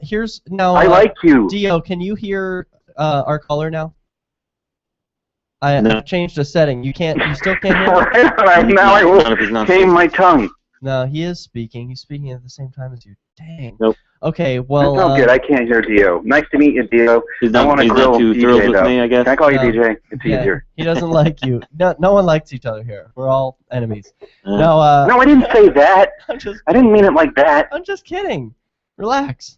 Here's now. I like you. Dio, can you hear our caller now? I've changed a setting. You still can't hear him? Now I will tame my tongue. No, he is speaking. He's speaking at the same time as you. Dang. Nope. Okay, well. That's not good. I can't hear Dio. Nice to meet you, Dio. I want to grill too DJ, thrilled with though. me, I guess. Can I call you DJ? It's easier. He doesn't like you. No one likes each other here. We're all enemies. No, No, I didn't say that. I didn't mean it like that. I'm just kidding. Relax.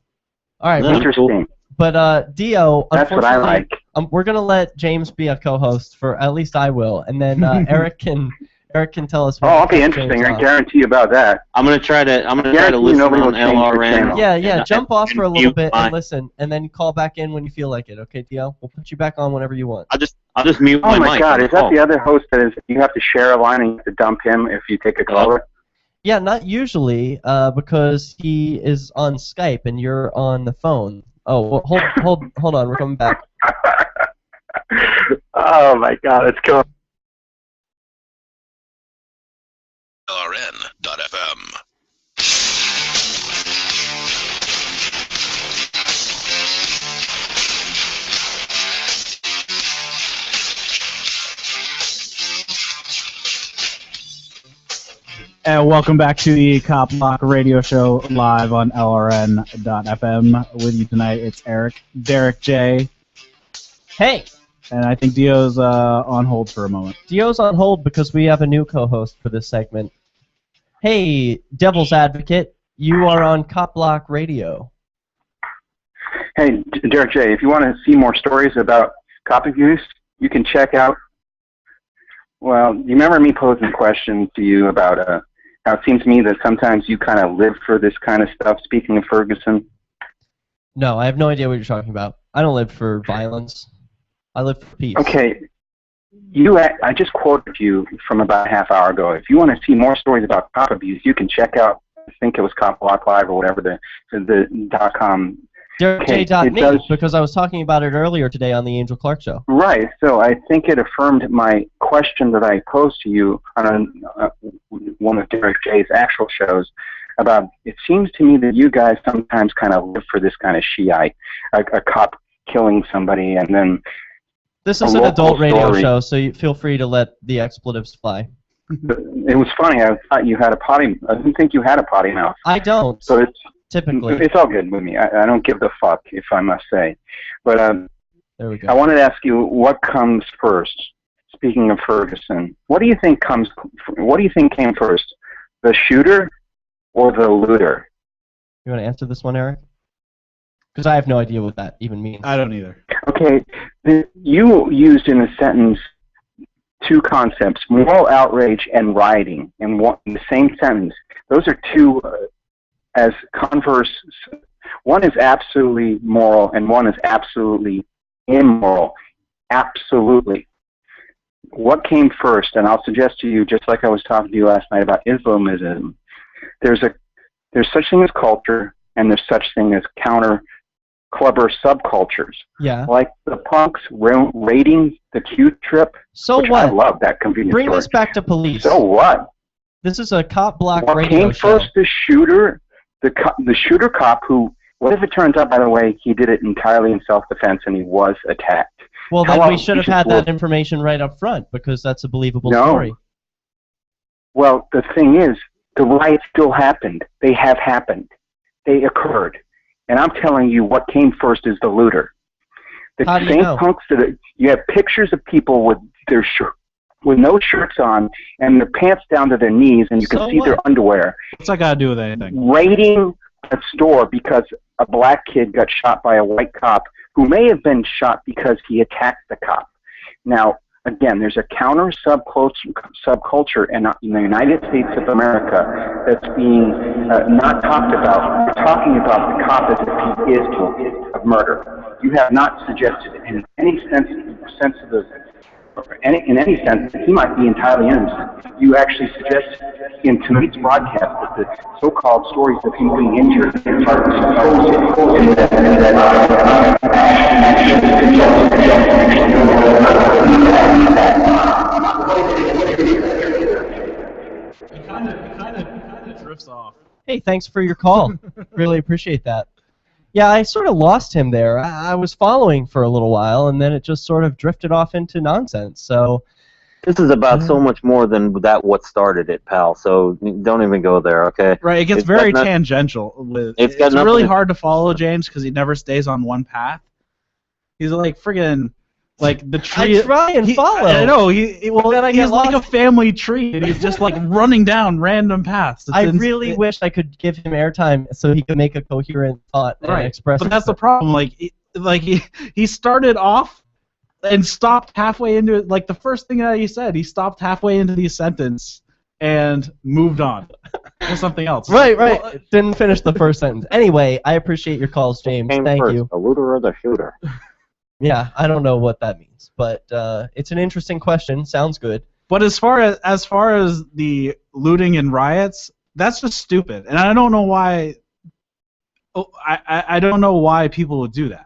All right. Interesting. But Dio, That's what I like. We're gonna let James be a co-host for at least I will, and then Eric can tell us. Oh, I'll be interesting. I guarantee you about that. I'm gonna try to listen on LRN. Yeah. Jump off for a little mute bit my- and listen, and then call back in when you feel like it. Okay, Dio? We'll put you back on whenever you want. I'll just mute Oh my my mic. God! Is that the other host that is? You have to share a line and you have to dump him if you take a caller. Yeah, not usually, because he is on Skype and you're on the phone. Oh, well, hold on. We're coming back. Oh my God! Let's go. LRN.FM. And welcome back to the CopBlock Radio Show live on LRN.FM. With you tonight, it's Derek J. Hey! And I think Dio's on hold for a moment. Dio's on hold because we have a new co-host for this segment. Hey, Devil's Advocate, you are on CopBlock Radio. Hey, Derek J. If you want to see more stories about cop abuse, you can check out. Well, you remember me posing a question to you about how it seems to me that sometimes you kind of live for this kind of stuff. Speaking of Ferguson. No, I have no idea what you're talking about. I don't live for violence. I live for peace. Okay, I just quoted you from about a half hour ago. If you want to see more stories about cop abuse, you can check out, I think it was CopBlock Live or whatever, the .com. DerekJ.me, because I was talking about it earlier today on the Angel Clark Show. Right, so I think it affirmed my question that I posed to you on one of Derek J's actual shows about, it seems to me that you guys sometimes kind of live for this kind of Shiite, a cop killing somebody and then... This is an adult radio show, so you feel free to let the expletives fly. It was funny. I thought you had a potty. I didn't think you had a potty mouth. I don't. So typically. It's all good with me. I don't give the fuck, if I must say. But There we go. I wanted to ask you what comes first. Speaking of Ferguson, what do you think came first, the shooter or the looter? You want to answer this one, Eric? Because I have no idea what that even means. I don't either. Okay, you used in a sentence two concepts: moral outrage and rioting, in the same sentence. Those are two as converse. One is absolutely moral, and one is absolutely immoral. Absolutely. What came first? And I'll suggest to you, just like I was talking to you last night about Islamism, there's such thing as culture, and there's such thing as clever subcultures. Yeah. Like the punks raiding the Q-Trip. So which what? I love that convenience Bring store. this back to police. So what? This is a CopBlock What radio came show. first? The shooter, the shooter cop who. What if it turns out, by the way, he did it entirely in self-defense and he was attacked? Well, How then we else should have you had work- that information right up front because that's a believable No. story. Well, the thing is, the riots still happened. They have happened. They occurred. And I'm telling you, what came first is the looter. The How do you same know? punks you have pictures of people with their with no shirts on and their pants down to their knees, and you can So see their what? underwear. What's that got to do with anything? Raiding a store because a black kid got shot by a white cop who may have been shot because he attacked the cop. Now, again, there's a counter subculture in the United States of America that's being not talked about. We're talking about the cop as if he is guilty of murder. You have not suggested in any sense that he might be entirely innocent. You actually suggest in tonight's broadcast that the so-called stories of him being injured It kind of drifts off. Hey, thanks for your call. Really appreciate that. Yeah, I sort of lost him there. I was following for a little while, and then it just sort of drifted off into nonsense. So This is about so much more than what started it, pal. So don't even go there, okay? Right, it gets It's very got no- tangential. It's It's got nothing really to- hard to follow James because he never stays on one path. He's like friggin' like the tree. I try and follow. I know. Well, then I get he's like a lost. family tree, and he's just like running down random paths. I really wish I could give him airtime so he could make a coherent thought and express. But that's the problem. He started off and stopped halfway into it. Like the first thing that he said, he stopped halfway into the sentence and moved on to something else. Right. Didn't finish the first sentence. Anyway, I appreciate your calls, James. Came Thank first, you. the looter or the shooter? Yeah, I don't know what that means, but it's an interesting question. Sounds good. But as far as the looting and riots, that's just stupid, and I don't know why. I don't know why people would do that.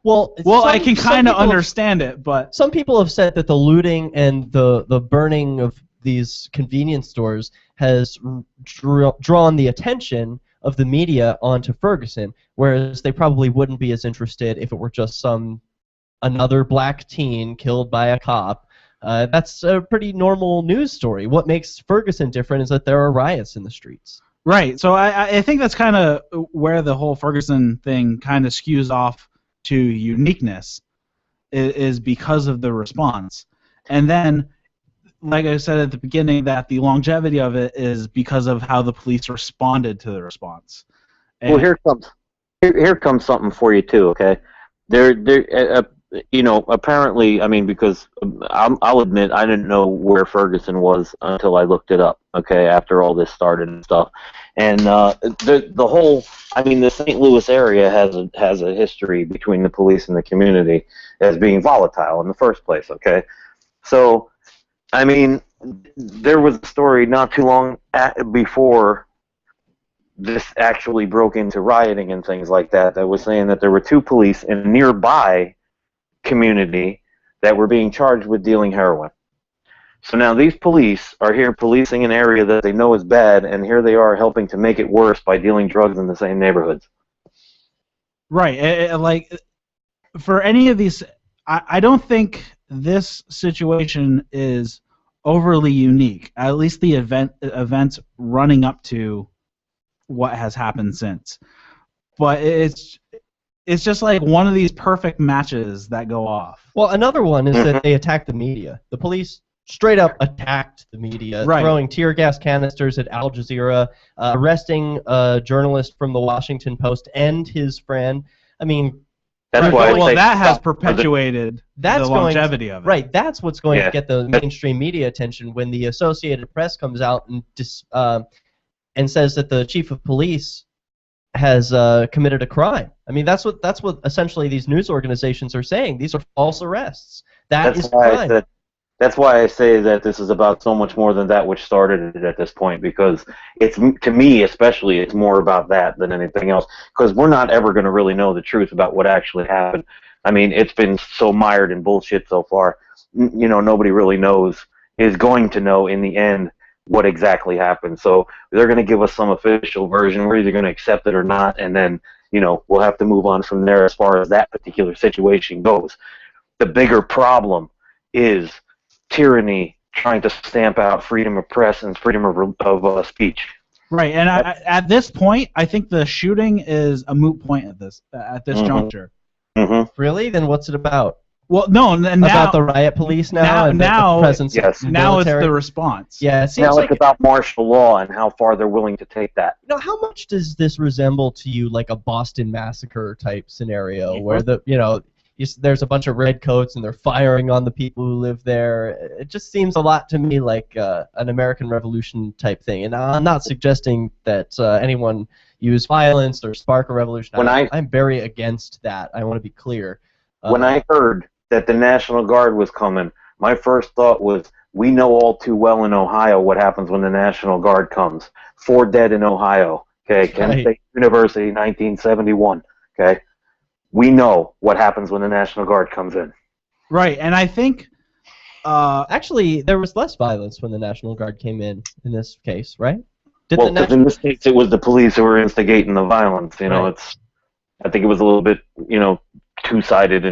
Well, I can kind of understand it, but some people have said that the looting and the burning of these convenience stores has drawn the attention of the media onto Ferguson, whereas they probably wouldn't be as interested if it were just another black teen killed by a cop. That's a pretty normal news story. What makes Ferguson different is that there are riots in the streets. right. So I think that's kind of where the whole Ferguson thing kind of skews off to uniqueness, is because of the response, and then, like I said at the beginning, that the longevity of it is because of how the police responded to the response. Well, here comes something for you too. Okay, apparently, I mean, because I'll admit I didn't know where Ferguson was until I looked it up. Okay, after all this started and stuff, and the whole, I mean, the St. Louis area has a history between the police and the community as being volatile in the first place. Okay, so I mean, there was a story not too long before this actually broke into rioting and things like that was saying that there were two police in a nearby community that were being charged with dealing heroin. So now these police are here policing an area that they know is bad, and here they are helping to make it worse by dealing drugs in the same neighborhoods. Right. Like, for any of these, I don't think this situation is overly unique. At least the events running up to what has happened since. But it's just like one of these perfect matches that go off. Well, another one is that they attack the media. The police straight up attacked the media, throwing tear gas canisters at Al Jazeera, arresting a journalist from the Washington Post and his friend. I mean, that has perpetuated the longevity of it. Right, that's what's going to get the mainstream media attention when the Associated Press comes out and says that the chief of police has committed a crime. I mean, that's what essentially these news organizations are saying. These are false arrests. That's crime. That's why I say that this is about so much more than that which started it at this point, because it's, to me especially, it's more about that than anything else, because we're not ever going to really know the truth about what actually happened. I mean, it's been so mired in bullshit so far. You know, nobody really is going to know in the end what exactly happened. So they're going to give us some official version. We're either going to accept it or not, and then, you know, we'll have to move on from there as far as that particular situation goes. The bigger problem is tyranny trying to stamp out freedom of press and freedom of speech. Right, and at this point, I think the shooting is a moot point at this juncture. Mm-hmm. Really? Then what's it about? Well, no, now about the riot police now and the presence of the now military? It's the response. Yeah, it seems now like it's about martial law and how far they're willing to take that. You know, how much does this resemble to you like a Boston Massacre type scenario where there's a bunch of redcoats and they're firing on the people who live there? It just seems a lot to me like an American Revolution type thing. And I'm not suggesting that anyone use violence or spark a revolution. I'm very against that. I want to be clear. When I heard that the National Guard was coming, my first thought was, we know all too well in Ohio what happens when the National Guard comes. 4 dead in Ohio. Okay, Kent State University, 1971. Okay. We know what happens when the National Guard comes in. Right, and I think... actually, there was less violence when the National Guard came in this case, right? Because in this case, it was the police who were instigating the violence. You know, I think it was a little bit, more two-sided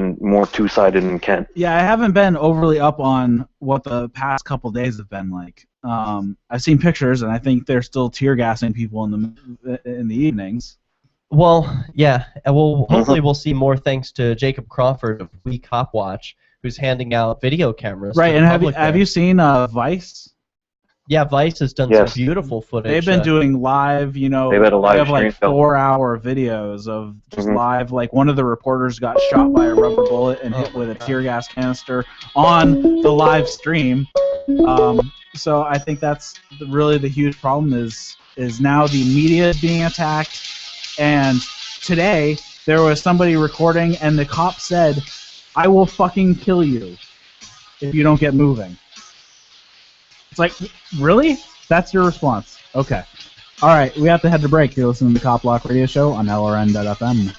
in Kent. Yeah, I haven't been overly up on what the past couple days have been like. I've seen pictures, and I think they're still tear gassing people in the evenings. Well, yeah. Well, hopefully we'll see more thanks to Jacob Crawford of We Cop Watch, who's handing out video cameras. Right, and have you seen Vice? Yeah, Vice has done some beautiful footage. They've been doing live, they've had a live they have like stream 4-hour videos of just live, like one of the reporters got shot by a rubber bullet and hit with a tear gas canister on the live stream. So I think that's really the huge problem is now the media is being attacked, and today there was somebody recording and the cop said, "I will fucking kill you if you don't get moving." It's like, really? That's your response? Okay. All right, we have to head to break. You're listening to the CopBlock Radio Show on LRN.FM.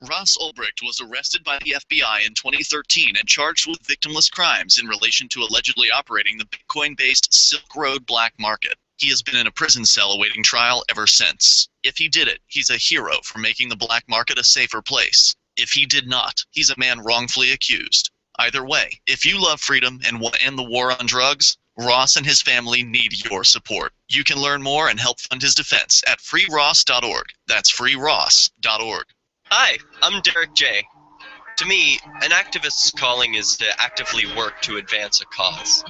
Ross Ulbricht was arrested by the FBI in 2013 and charged with victimless crimes in relation to allegedly operating the Bitcoin-based Silk Road black market. He has been in a prison cell awaiting trial ever since. If he did it, he's a hero for making the black market a safer place. If he did not, he's a man wrongfully accused. Either way, if you love freedom and want to end the war on drugs, Ross and his family need your support. You can learn more and help fund his defense at freeross.org. That's freeross.org. Hi, I'm Derek J. To me, an activist's calling is to actively work to advance a cause.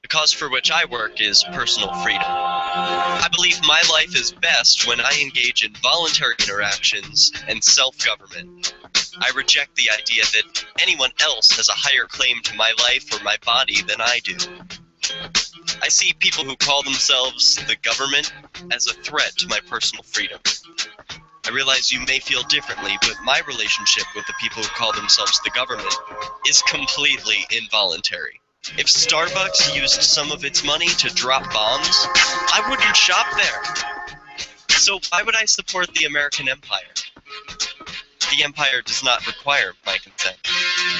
The cause for which I work is personal freedom. I believe my life is best when I engage in voluntary interactions and self-government. I reject the idea that anyone else has a higher claim to my life or my body than I do. I see people who call themselves the government as a threat to my personal freedom. I realize you may feel differently, but my relationship with the people who call themselves the government is completely involuntary. If Starbucks used some of its money to drop bombs, I wouldn't shop there. So why would I support the American empire? The empire does not require my consent.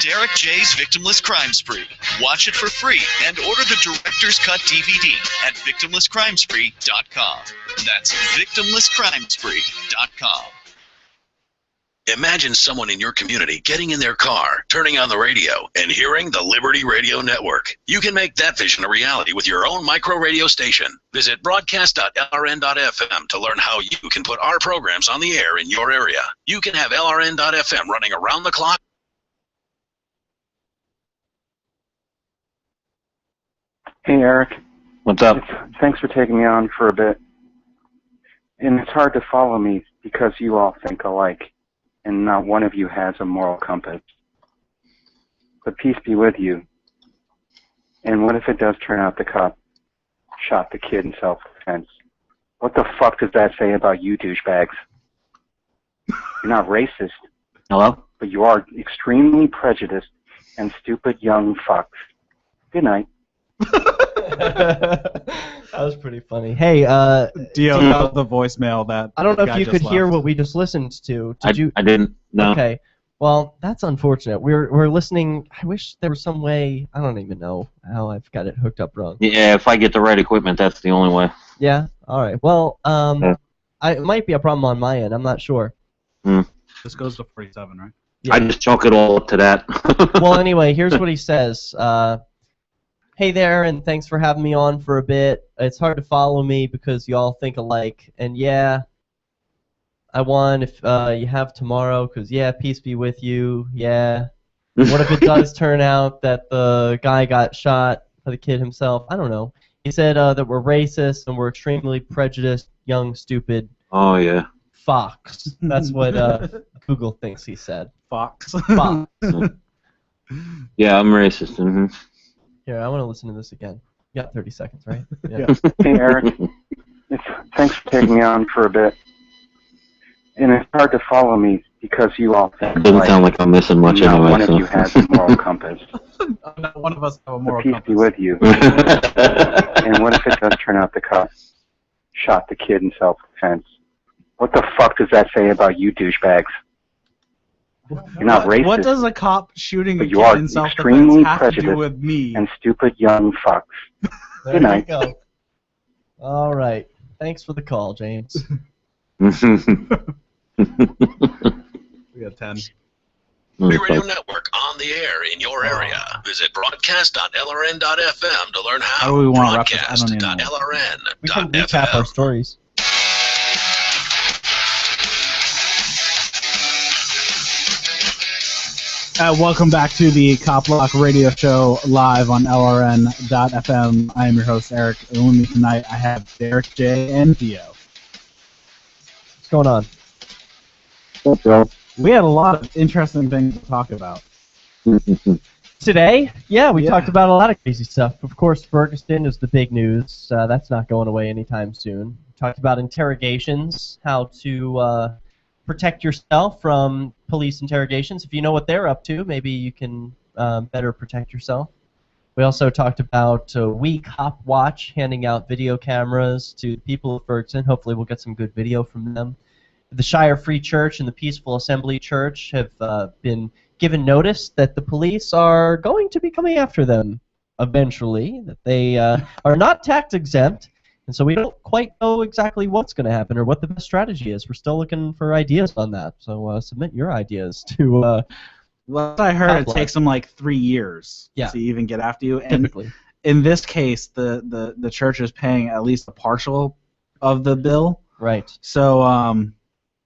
Derek J's Victimless Crime Spree. Watch it for free and order the Director's Cut DVD at victimlesscrimespree.com. That's victimlesscrimespree.com. Imagine someone in your community getting in their car, turning on the radio, and hearing the Liberty Radio Network. You can make that vision a reality with your own micro radio station. Visit broadcast.lrn.fm to learn how you can put our programs on the air in your area. You can have LRN.FM running around the clock. Hey, Eric. What's up? Thanks for taking me on for a bit. And it's hard to follow me because you all think alike, and not one of you has a moral compass. But peace be with you. And what if it does turn out the cop shot the kid in self-defense? What the fuck does that say about you douchebags? You're not racist. Hello? But you are extremely prejudiced and stupid young fucks. Good night. That was pretty funny. Hey, Dio got the voicemail that I don't know if guy you just could hear left. what we just listened to. Did you? I didn't. No. Okay. Well, that's unfortunate. We're listening. I wish there was some way. I don't even know how I've got it hooked up wrong. Yeah, if I get the right equipment, that's the only way. Yeah. All right. Well, it might be a problem on my end. I'm not sure. This goes to 47, right? Yeah. I just chalk it all up to that. Well, anyway, here's what he says. Hey there, and thanks for having me on for a bit. It's hard to follow me because you all think alike. And yeah, I won if you have tomorrow, because yeah, peace be with you. Yeah. What if it does turn out that the guy got shot by the kid himself? I don't know. He said that we're racist and we're extremely prejudiced, young, stupid Oh, yeah. fox. That's what Google thinks he said. Fox. Fox. Yeah, I'm racist. Mm-hmm. Here, I want to listen to this again. You got 30 seconds, right? Yeah. Hey, Eric. Thanks for taking me on for a bit. And it's hard to follow me because you all think It doesn't sound like I'm missing much not anyway. one so. of you has a moral compass. Not one of us have a moral Peace compass. be with you. And what if it does turn out the cop shot the kid in self-defense? What the fuck does that say about you douchebags? You're not racist. What does a cop shooting a But you kid are in self-defense extremely have to do prejudiced with me? and stupid young fucks. There Good night. you go. All right. Thanks for the call, James. We got 10. Free Radio Network on the air in your area. Visit broadcast.lrn.fm to learn how. How do we want to wrap this? I don't even know. We can recap our stories. Welcome back to the CopBlock Radio Show live on LRN.FM. I am your host, Eric. And with me tonight, I have Derek J. and Dio. What's going on? We had a lot of interesting things to talk about. Today? Yeah, we talked about a lot of crazy stuff. Of course, Ferguson is the big news. That's not going away anytime soon. We talked about interrogations, how to protect yourself from police interrogations. If you know what they're up to, maybe you can better protect yourself. We also talked about We Cop Watch, handing out video cameras to people of Ferguson. Hopefully we'll get some good video from them. The Shire Free Church and the Peaceful Assembly Church have been given notice that the police are going to be coming after them eventually, that they are not tax exempt, and so we don't quite know exactly what's going to happen or what the best strategy is. We're still looking for ideas on that, so submit your ideas to... Last I heard, it takes them like 3 years to even get after you. And typically. In this case, the church is paying at least a partial of the bill. Right. So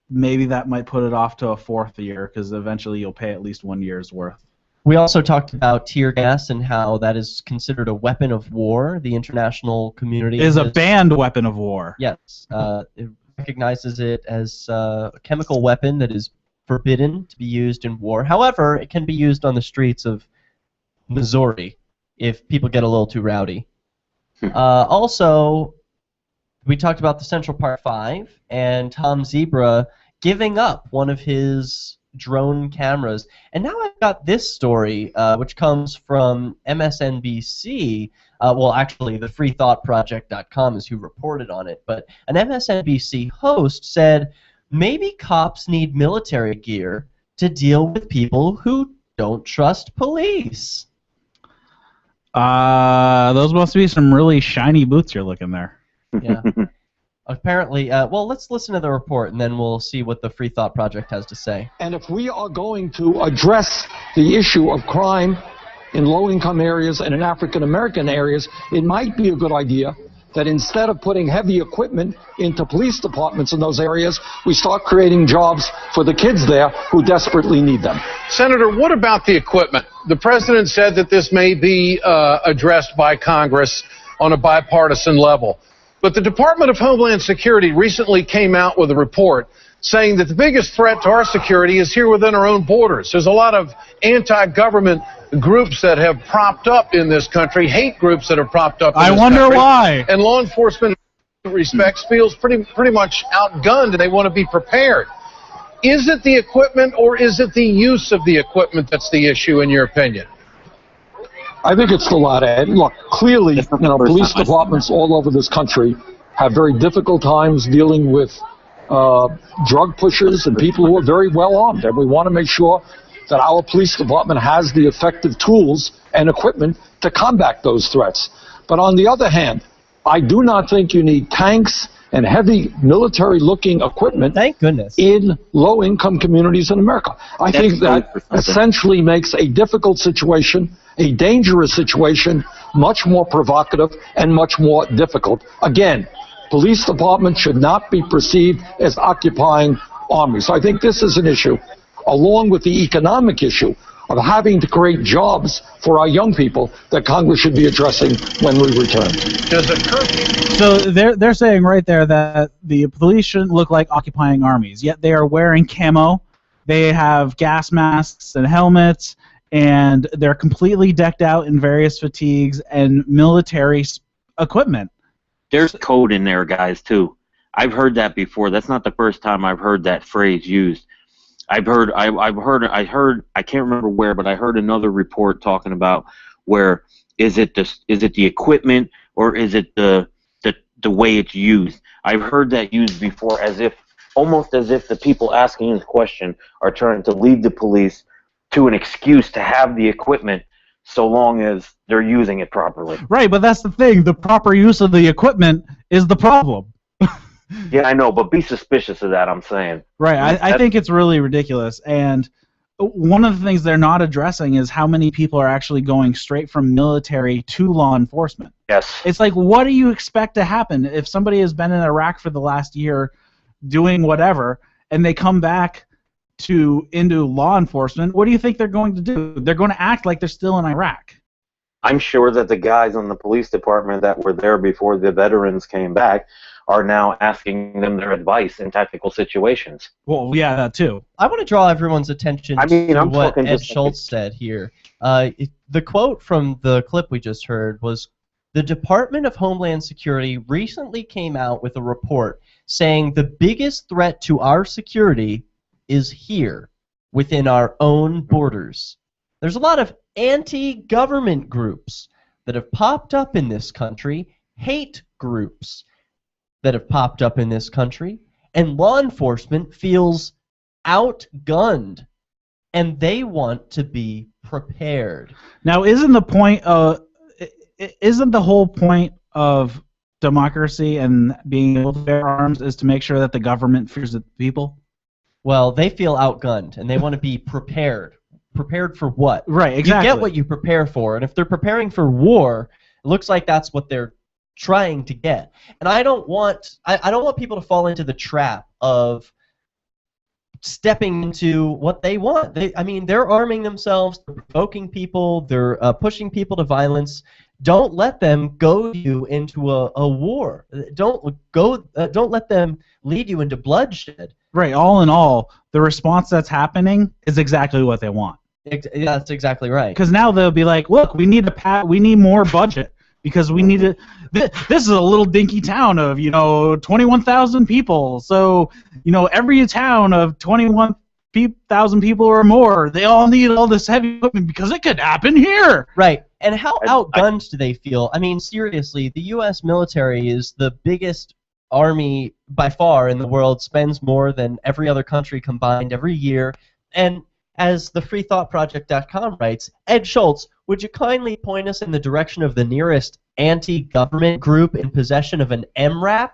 maybe that might put it off to a 4th year, because eventually you'll pay at least 1 year's worth. We also talked about tear gas and how that is considered a weapon of war. The international community Is a banned weapon of war. Yes. It recognizes it as a chemical weapon that is forbidden to be used in war. However, it can be used on the streets of Missouri if people get a little too rowdy. Also, we talked about the Central Park 5 and Tom Zebra giving up one of his drone cameras. And now I've got this story, which comes from MSNBC. Well, actually, the freethoughtproject.com is who reported on it. But an MSNBC host said, maybe cops need military gear to deal with people who don't trust police. Those must be some really shiny boots you're looking there. Yeah. Apparently, well, let's listen to the report, and then we'll see what the Free Thought Project has to say. And if we are going to address the issue of crime in low-income areas and in African-American areas, it might be a good idea that instead of putting heavy equipment into police departments in those areas, we start creating jobs for the kids there who desperately need them. Senator, what about the equipment? The president said that this may be addressed by Congress on a bipartisan level. But the Department of Homeland Security recently came out with a report saying that the biggest threat to our security is here within our own borders. There's a lot of anti-government groups that have propped up in this country, hate groups that have propped up in this country. I wonder why. And law enforcement, in respects, feels pretty much outgunned, and they want to be prepared. Is it the equipment, or is it the use of the equipment that's the issue, in your opinion? I think it's the latter. And look, clearly, police departments all over this country have very difficult times dealing with drug pushers and people who are very well armed. And we want to make sure that our police department has the effective tools and equipment to combat those threats. But on the other hand, I do not think you need tanks and heavy military-looking equipment Thank goodness. in low-income communities in America. I think that essentially makes a difficult situation, a dangerous situation, much more provocative and much more difficult. Again, police departments should not be perceived as occupying armies. So I think this is an issue, along with the economic issue of having to create jobs for our young people, that Congress should be addressing when we return. Does it curfew? So they're saying right there that the police shouldn't look like occupying armies, yet they are wearing camo, they have gas masks and helmets, and they're completely decked out in various fatigues and military equipment. There's code in there, guys, too. I've heard that before. That's not the first time I've heard that phrase used. I can't remember where, but I heard another report talking about where is it the equipment, or is it the way it's used. I've heard that used before, almost as if the people asking this question are trying to lead the police to an excuse to have the equipment, so long as they're using it properly. Right, but that's the thing. The proper use of the equipment is the problem. Yeah, I know, but be suspicious of that, I'm saying. Right, I think it's really ridiculous. And one of the things they're not addressing is how many people are actually going straight from military to law enforcement. Yes. It's like, what do you expect to happen if somebody has been in Iraq for the last year doing whatever, and they come back into law enforcement? What do you think they're going to do? They're going to act like they're still in Iraq. I'm sure that the guys on the police department that were there before the veterans came back are now asking them their advice in tactical situations. Well, yeah, that too. I want to draw everyone's attention to what Ed Schultz said here. The quote from the clip we just heard was, "The Department of Homeland Security recently came out with a report saying the biggest threat to our security is here, within our own borders." There's a lot of anti-government groups that have popped up in this country, hate groups that have popped up in this country, and law enforcement feels outgunned, and they want to be prepared. Now, isn't the whole point of democracy and being able to bear arms is to make sure that the government fears the people? Well, they feel outgunned, and they want to be prepared. Prepared for what? Right, exactly. You get what you prepare for, and if they're preparing for war, it looks like that's what they're trying to get. And I don't want people to fall into the trap of stepping into what they want. They're arming themselves, they're provoking people, they're pushing people to violence. Don't let them goad you into a war. Don't let them lead you into bloodshed. Right. All in all, the response that's happening is exactly what they want. Yeah, that's exactly right. Because now they'll be like, look, we need more budget because we need to. This is a little dinky town of 21,000 people. So every town of 21,000 people or more, they all need all this heavy equipment because it could happen here. Right. And how outgunned do they feel? I mean, seriously, the U.S. military is the biggest army by far in the world, spends more than every other country combined every year. And as the freethoughtproject.com writes, Ed Schultz, would you kindly point us in the direction of the nearest anti-government group in possession of an MRAP?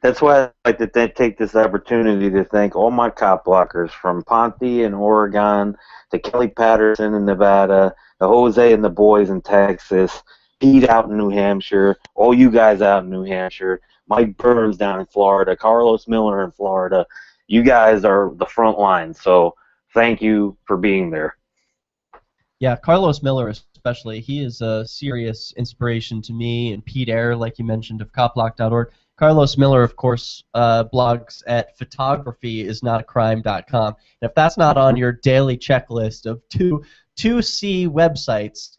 That's why I'd like to take this opportunity to thank all my cop blockers from Ponte in Oregon to Kelly Patterson in Nevada, to Jose and the boys in Texas, Pete out in New Hampshire, all you guys out in New Hampshire, Mike Burns down in Florida, Carlos Miller in Florida. You guys are the front line, so thank you for being there. Yeah, Carlos Miller especially. He is a serious inspiration to me, and Pete Eyre, like you mentioned, of CopBlock.org. Carlos Miller, of course, blogs at photographyisnotacrime.com. And if that's not on your daily checklist of 2C websites,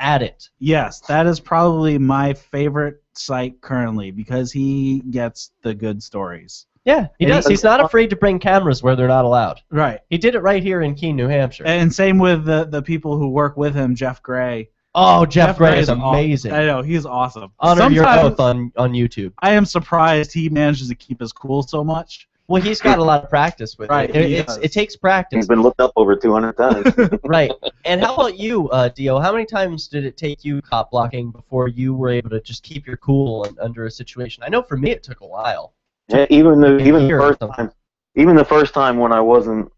add it. Yes, that is probably my favorite site currently because he gets the good stories. Yeah, he does. He's not afraid to bring cameras where they're not allowed. Right. He did it right here in Keene, New Hampshire. And same with the people who work with him, Jeff Gray. Oh, Jeff Gray is amazing. I know, he's awesome. Honor your oath on YouTube. I am surprised he manages to keep his cool so much. Well, he's got a lot of practice with it. It takes practice. He's been looked up over 200 times. Right. And how about you, Dio? How many times did it take you cop blocking before you were able to just keep your cool under a situation? I know for me it took a while. Yeah, even the first time when I wasn't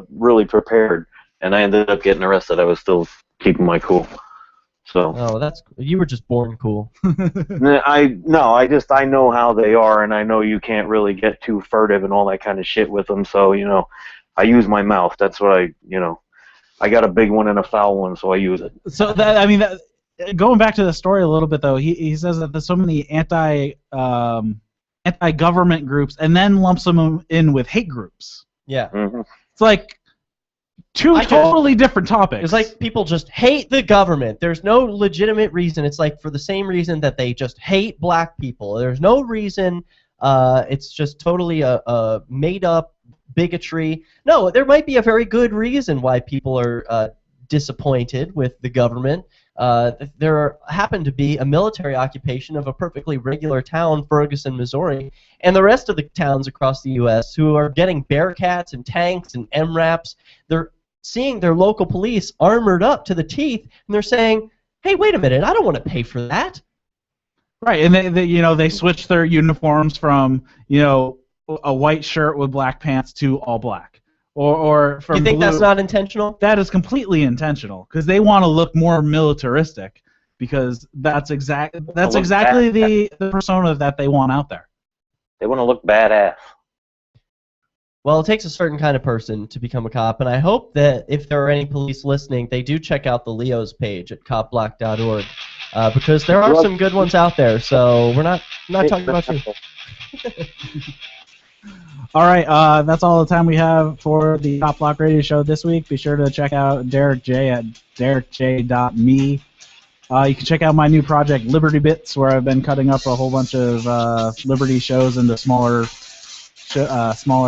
really prepared and I ended up getting arrested, I was still keeping my cool. So. Oh, you were just born cool. I know how they are, and I know you can't really get too furtive and all that kind of shit with them. So I use my mouth. That's what I got a big one and a foul one, so I use it. So going back to the story a little bit though, he says that there's so many anti-government groups, and then lumps them in with hate groups. Yeah. Mm-hmm. It's like two totally different topics. It's like people just hate the government. There's no legitimate reason. It's like for the same reason that they just hate black people. There's no reason. It's just totally a made-up bigotry. No, there might be a very good reason why people are disappointed with the government. There happened to be a military occupation of a perfectly regular town, Ferguson, Missouri, and the rest of the towns across the U.S. who are getting Bearcats and tanks and MRAPs. They're seeing their local police armored up to the teeth, and they're saying, "Hey, wait a minute! I don't want to pay for that." Right, and they switch their uniforms from a white shirt with black pants to all black. Or from you think blue. That's not intentional? That is completely intentional because they want to look more militaristic because that's exactly the persona that they want out there. They want to look badass. Well, it takes a certain kind of person to become a cop, and I hope that if there are any police listening, they do check out the Leo's page at CopBlock.org because there are some good ones out there. So we're not talking about you. All right, that's all the time we have for the CopBlock Radio Show this week. Be sure to check out Derek J at derekj.me. You can check out my new project, Liberty Bits, where I've been cutting up a whole bunch of Liberty shows into smaller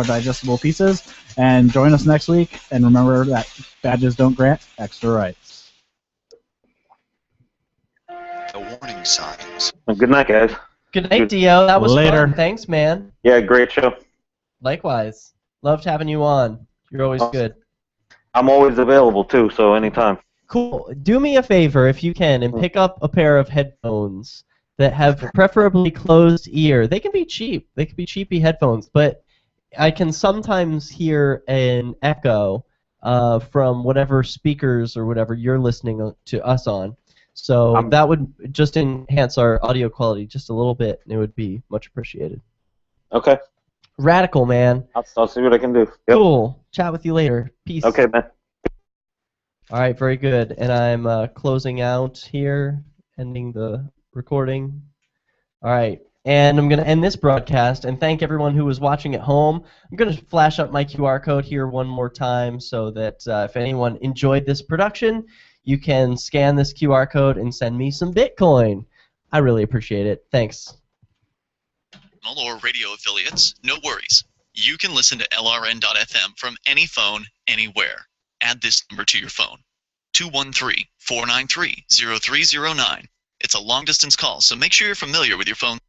digestible pieces. And join us next week. And remember that badges don't grant extra rights. The warning signs. Well, good night, guys. Good night, Dio. That was Later. fun. Thanks, man. Yeah, great show. Likewise. Loved having you on. You're always good. I'm always available, too, so anytime. Cool. Do me a favor, if you can, and pick up a pair of headphones that have preferably closed ear. They can be cheap. They can be cheapy headphones, but I can sometimes hear an echo from whatever speakers or whatever you're listening to us on. So that would just enhance our audio quality just a little bit, and it would be much appreciated. Okay. Radical, man. I'll see what I can do. Yep. Cool. Chat with you later. Peace. Okay, man. All right, very good. And I'm closing out here, ending the recording. All right, and I'm going to end this broadcast and thank everyone who was watching at home. I'm going to flash up my QR code here one more time so that if anyone enjoyed this production, you can scan this QR code and send me some Bitcoin. I really appreciate it. Thanks. Or radio affiliates, no worries. You can listen to LRN.FM from any phone, anywhere. Add this number to your phone, 213-493-0309. It's a long-distance call, so make sure you're familiar with your phone.